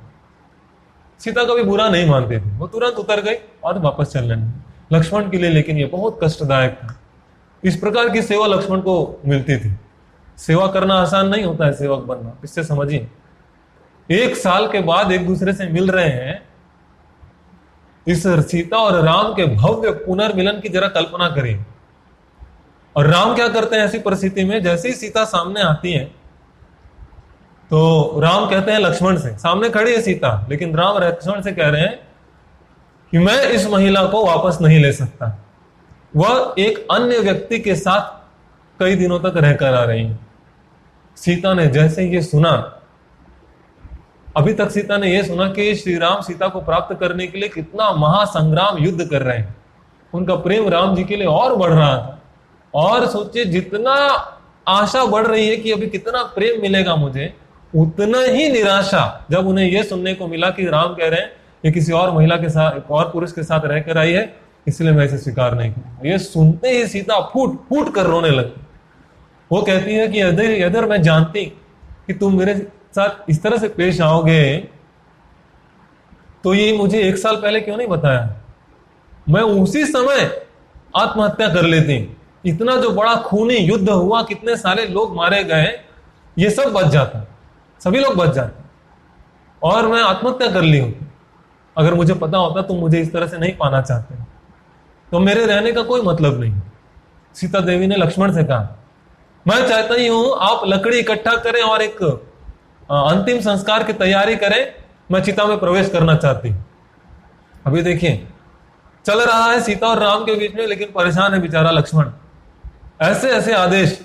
Speaker 1: सीता कभी बुरा नहीं मानते थे, वो तुरंत उतर गई और वापस चलने लगे। लक्ष्मण के लिए लेकिन ये बहुत कष्टदायक था। इस प्रकार की सेवा लक्ष्मण को मिलती थी। सेवा करना आसान नहीं होता है, सेवक बनना, इससे समझिए। 1 साल के बाद एक दूसरे से मिल रहे हैं। इस सीता और राम के भव्य पुनर्मिलन की जरा कल्पना करिए। और राम क्या करते हैं ऐसी परिस्थिति में? जैसे ही सीता सामने आती है तो राम कहते हैं लक्ष्मण से, सामने खड़ी है सीता, लेकिन राम लक्ष्मण से कह रहे हैं कि मैं इस महिला को वापस नहीं ले सकता। वह एक अन्य व्यक्ति के साथ कई दिनों तक रहकर आ रही है। सीता ने जैसे ये सुना, अभी तक सीता ने यह सुना कि श्री राम सीता को प्राप्त करने के लिए कितना महासंग्राम युद्ध कर रहे हैं। उनका प्रेम राम जी के लिए और बढ़ रहा था। और सोचिए, जितना आशा बढ़ रही है कि अभी कितना प्रेम मिलेगा मुझे, उतना ही निराशा जब उन्हें यह सुनने को मिला कि राम कह रहे हैं ये किसी और महिला के साथ, एक और पुरुष के साथ रहकर आई है, इसलिए मैं इसे स्वीकार नहीं करूंगा। ये सुनते ही सीता फूट फूट कर रोने लगी। वो कहती है कि अगर मैं जानती कि तुम मेरे साथ इस तरह से पेश आओगे तो ये मुझे 1 साल पहले क्यों नहीं बताया? मैं उसी समय आत्महत्या कर लेती। इतना जो बड़ा खूनी युद्ध हुआ, कितने सारे लोग मारे गए, ये सब बच जाता, सभी लोग बच जाते, और मैं आत्महत्या कर ली होती। अगर मुझे पता होता तुम मुझे इस तरह से नहीं पाना चाहते तो मेरे रहने का कोई मतलब नहीं। सीता देवी ने लक्ष्मण से कहा, मैं चाहता ही हूं आप लकड़ी इकट्ठा करें और एक अंतिम संस्कार की तैयारी करें, मैं चिता में प्रवेश करना चाहती हूं। अभी देखिए, चल रहा है सीता और राम के बीच में, लेकिन परेशान है बेचारा लक्ष्मण। ऐसे ऐसे आदेश।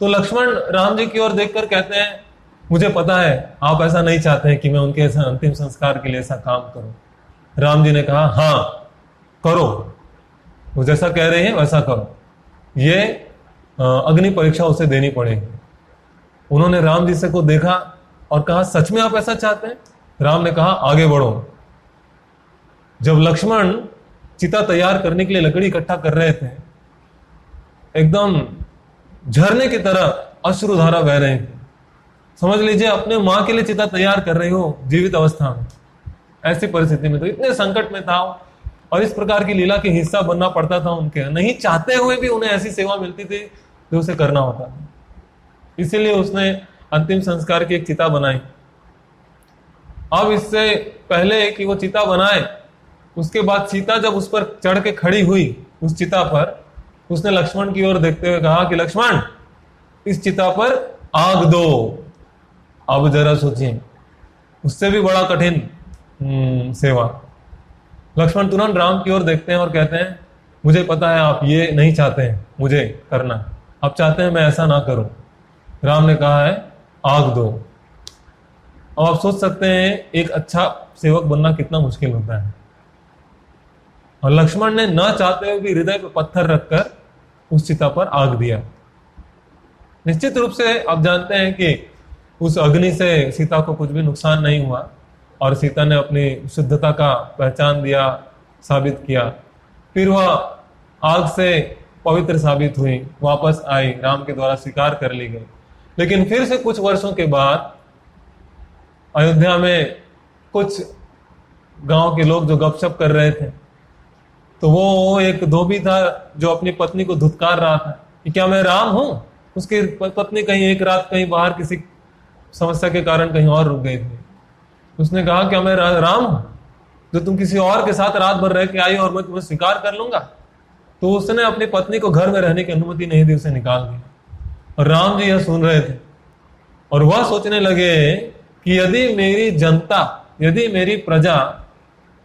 Speaker 1: तो लक्ष्मण राम जी की ओर देखकर कहते हैं, मुझे पता है आप ऐसा नहीं चाहते हैं कि मैं उनके ऐसा अंतिम संस्कार के लिए ऐसा काम करूं। राम जी ने कहा, हां करो, वो जैसा कह रहे हैं वैसा करो। ये अग्नि परीक्षा उसे देनी पड़ेगी। उन्होंने राम जी से को देखा और कहा, सच में आप ऐसा चाहते हैं? राम ने कहा, आगे बढ़ो। जब लक्ष्मण चिता तैयार करने के लिए लकड़ी इकट्ठा कर रहे थे, एकदम झरने की तरह अश्रुधारा बह रही थी। समझ लीजिए अपने मां के लिए चिता तैयार कर रही हो जीवित अवस्था में। ऐसी परिस्थिति में तो इतने संकट में था, और इस प्रकार की लीला के हिस्सा बनना पड़ता था उनके। नहीं चाहते हुए भी उन्हें ऐसी सेवा मिलती थी जो उसे करना होता था। इसीलिए उसने अंतिम संस्कार की एक चिता बनाई। अब इससे पहले कि वो चिता बनाए, उसके बाद सीता जब उस पर चढ़ के खड़ी हुई उस चिता पर, उसने लक्ष्मण की ओर देखते हुए कहा कि लक्ष्मण, इस चिता पर आग दो। अब जरा सोचिए, उससे भी बड़ा कठिन सेवा। लक्ष्मण तुरंत राम की ओर देखते हैं और कहते हैं, मुझे पता है आप ये नहीं चाहते हैं मुझे करना, आप चाहते हैं मैं ऐसा ना करूं। राम ने कहा है आग दो। अब आप सोच सकते हैं एक अच्छा सेवक बनना कितना मुश्किल होता है। और लक्ष्मण ने ना चाहते हुए भी हृदय पर पत्थर रखकर उस चिता पर आग दिया। निश्चित रूप से आप जानते हैं कि उस अग्नि से सीता को कुछ भी नुकसान नहीं हुआ, और सीता ने अपनी शुद्धता का पहचान दिया, साबित किया। फिर वह आग से पवित्र साबित हुई, वापस आई, राम के द्वारा स्वीकार कर ली गई। लेकिन फिर से कुछ वर्षों के बाद अयोध्या में कुछ गांव के लोग जो गपशप कर रहे थे, तो वो एक धोबी था जो अपनी पत्नी को धुतकार रहा था कि क्या मैं राम हूं। उसकी पत्नी कहीं एक रात कहीं बाहर किसी समस्या के कारण कहीं और रुक गई थी। उसने कहा, क्या मैं राम हूं जो तुम किसी और के साथ रात भर रह के आई और मैं तुम्हें स्वीकार कर लूंगा? तो उसने अपनी पत्नी को घर में रहने की अनुमति नहीं दी, उसे निकाल दिया। और राम जी यह सुन रहे थे और वह सोचने लगे कि यदि मेरी जनता, यदि मेरी प्रजा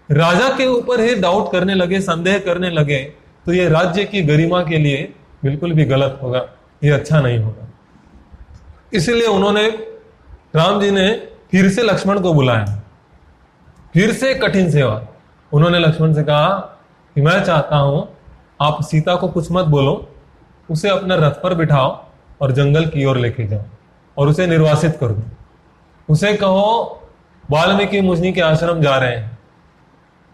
Speaker 1: राजा के ऊपर ही डाउट करने लगे, संदेह करने लगे, तो यह राज्य की गरिमा के लिए बिल्कुल भी गलत होगा, यह अच्छा नहीं होगा। इसलिए उन्होंने, राम जी ने फिर से लक्ष्मण को बुलाया, फिर से कठिन सेवा। उन्होंने लक्ष्मण से कहा कि मैं चाहता हूं आप सीता को कुछ मत बोलो, उसे अपने रथ पर बिठाओ और जंगल की ओर लेके जाओ और उसे निर्वासित कर दो। उसे कहो वाल्मीकि मुनि के आश्रम जा रहे हैं।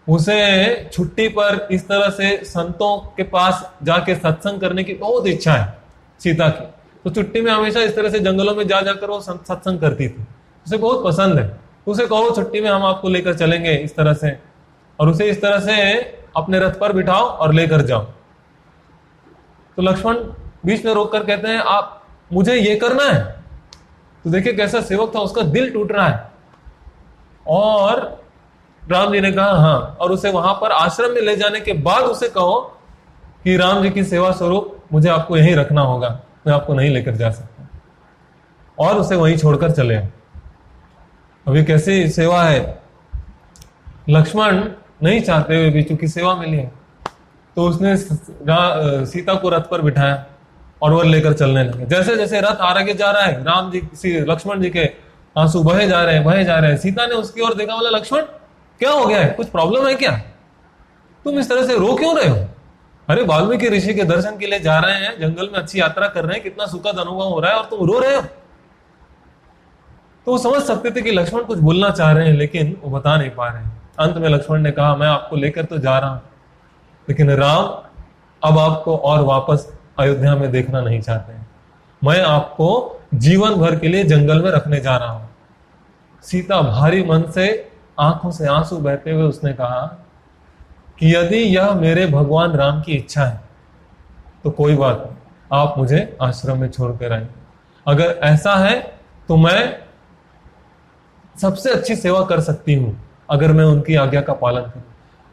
Speaker 1: उसे छुट्टी पर इस तरह से संतों के पास जाके सत्संग करने की बहुत इच्छा है सीता की। तो छुट्टी में हमेशा इस तरह से जंगलों में जा जाकर वो सत्संग करती थी, उसे बहुत पसंद है। तो उसे कहो छुट्टी में हम आपको लेकर चलेंगे इस तरह से, और उसे इस तरह से अपने रथ पर बिठाओ और लेकर जाओ। तो लक्ष्मण बीच में रोककर कहते हैं आप, मुझे ये करना है। तो देखिए कैसा सेवक था, उसका दिल टूट रहा है। और राम जी ने कहा हाँ, और उसे वहां पर आश्रम में ले जाने के बाद उसे कहो कि राम जी की सेवा स्वरूप मुझे आपको यहीं रखना होगा, मैं आपको नहीं लेकर जा सकता, और उसे वहीं छोड़कर चले आओ। अभी कैसी सेवा है, लक्ष्मण नहीं चाहते हुए भी चूंकि सेवा मिली है, तो उसने सीता को रथ पर बिठाया और वह लेकर चलने लगे। जैसे जैसे रथ आगे जा रहा है, राम जी लक्ष्मण जी के आंसू बहे जा रहे हैं, बहे जा रहे हैं। सीता ने उसकी ओर देखा, बोला लक्ष्मण क्या हो गया है, कुछ प्रॉब्लम है क्या, तुम इस तरह से रो क्यों रहे हो? अरे वाल्मीकि ऋषि के दर्शन के लिए जा रहे हैं, जंगल में अच्छी यात्रा कर रहे हैं, कितना सुखद अनुभव हो रहा है और तुम रो रहे हो। तो वो समझ सकते थे कि लक्ष्मण कुछ बोलना चाह रहे हैं, लेकिन वो बता नहीं पा रहे हैं। अंत में लक्ष्मण ने कहा मैं आपको लेकर तो जा रहा हूं, लेकिन राम अब आपको और वापस अयोध्या में देखना नहीं चाहते हैं, मैं आपको जीवन भर के लिए जंगल में रखने जा रहा हूं। सीता भारी मन से आंखों से आंसू बहते हुए उसने कहा कि यदि यह मेरे भगवान राम की इच्छा है तो कोई बात नहीं, आप मुझे आश्रम में छोड़कर आएंगे। अगर ऐसा है तो मैं सबसे अच्छी सेवा कर सकती हूं अगर मैं उनकी आज्ञा का पालन करूं,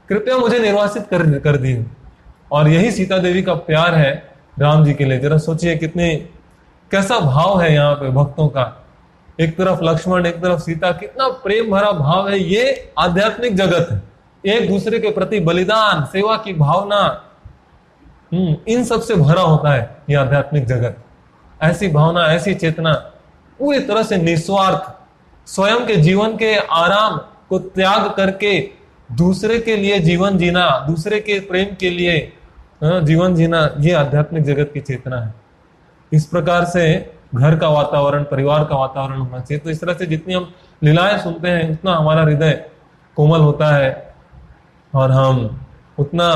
Speaker 1: कृपया मुझे निर्वासित कर दिए। और यही सीता देवी का प्यार है राम जी के लिए। जरा सोचिए कितने कैसा भाव है यहाँ पे भक्तों का, एक तरफ लक्ष्मण एक तरफ सीता, कितना प्रेम भरा भाव है। ये आध्यात्मिक जगत है, एक दूसरे के प्रति बलिदान, सेवा की भावना, इन सब से भरा होता है ये आध्यात्मिक जगत। ऐसी भावना, ऐसी चेतना, पूरी तरह से निस्वार्थ, स्वयं के जीवन के आराम को त्याग करके दूसरे के लिए जीवन जीना, दूसरे के प्रेम के लिए जीवन जीना, ये आध्यात्मिक जगत की चेतना है। इस प्रकार से घर का वातावरण, परिवार का वातावरण होना चाहिए। तो इस तरह से जितनी हम लीलाएं सुनते हैं उतना हमारा हृदय कोमल होता है और हम उतना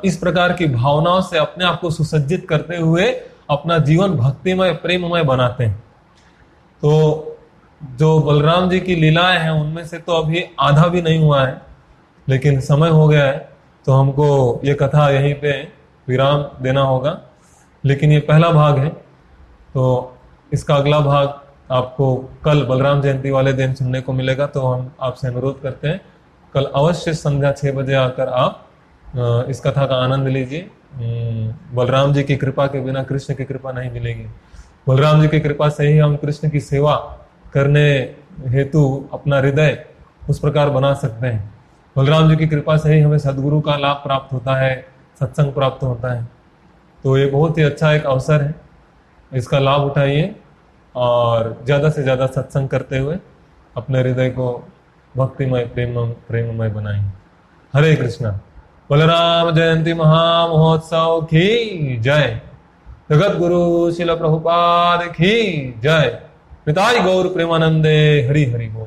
Speaker 1: इस प्रकार की भावनाओं से अपने आप को सुसज्जित करते हुए अपना जीवन भक्तिमय, प्रेममय बनाते हैं। तो जो बलराम जी की लीलाएं हैं उनमें से तो अभी आधा भी नहीं हुआ है, लेकिन समय हो गया है तो हमको ये कथा यहीं पे विराम देना होगा। लेकिन ये पहला भाग है, तो इसका अगला भाग आपको कल बलराम जयंती वाले दिन सुनने को मिलेगा। तो हम आपसे अनुरोध करते हैं कल अवश्य संध्या 6 बजे आकर आप इस कथा का आनंद लीजिए। बलराम जी की कृपा के बिना कृष्ण की कृपा नहीं मिलेगी। बलराम जी की कृपा से ही हम कृष्ण की सेवा करने हेतु अपना हृदय उस प्रकार बना सकते हैं। बलराम जी की कृपा से ही हमें सदगुरु का लाभ प्राप्त होता है, सत्संग प्राप्त होता है। तो ये बहुत ही अच्छा एक अवसर है, इसका लाभ उठाइए और ज्यादा से ज्यादा सत्संग करते हुए अपने हृदय को भक्तिमय, प्रेममय बनाएं। हरे कृष्णा। बलराम जयंती महामहोत्सव की जय। जगत गुरु शिल प्रभुपाद की जय। निताई गौर प्रेमानंदे। हरि हरि बोल।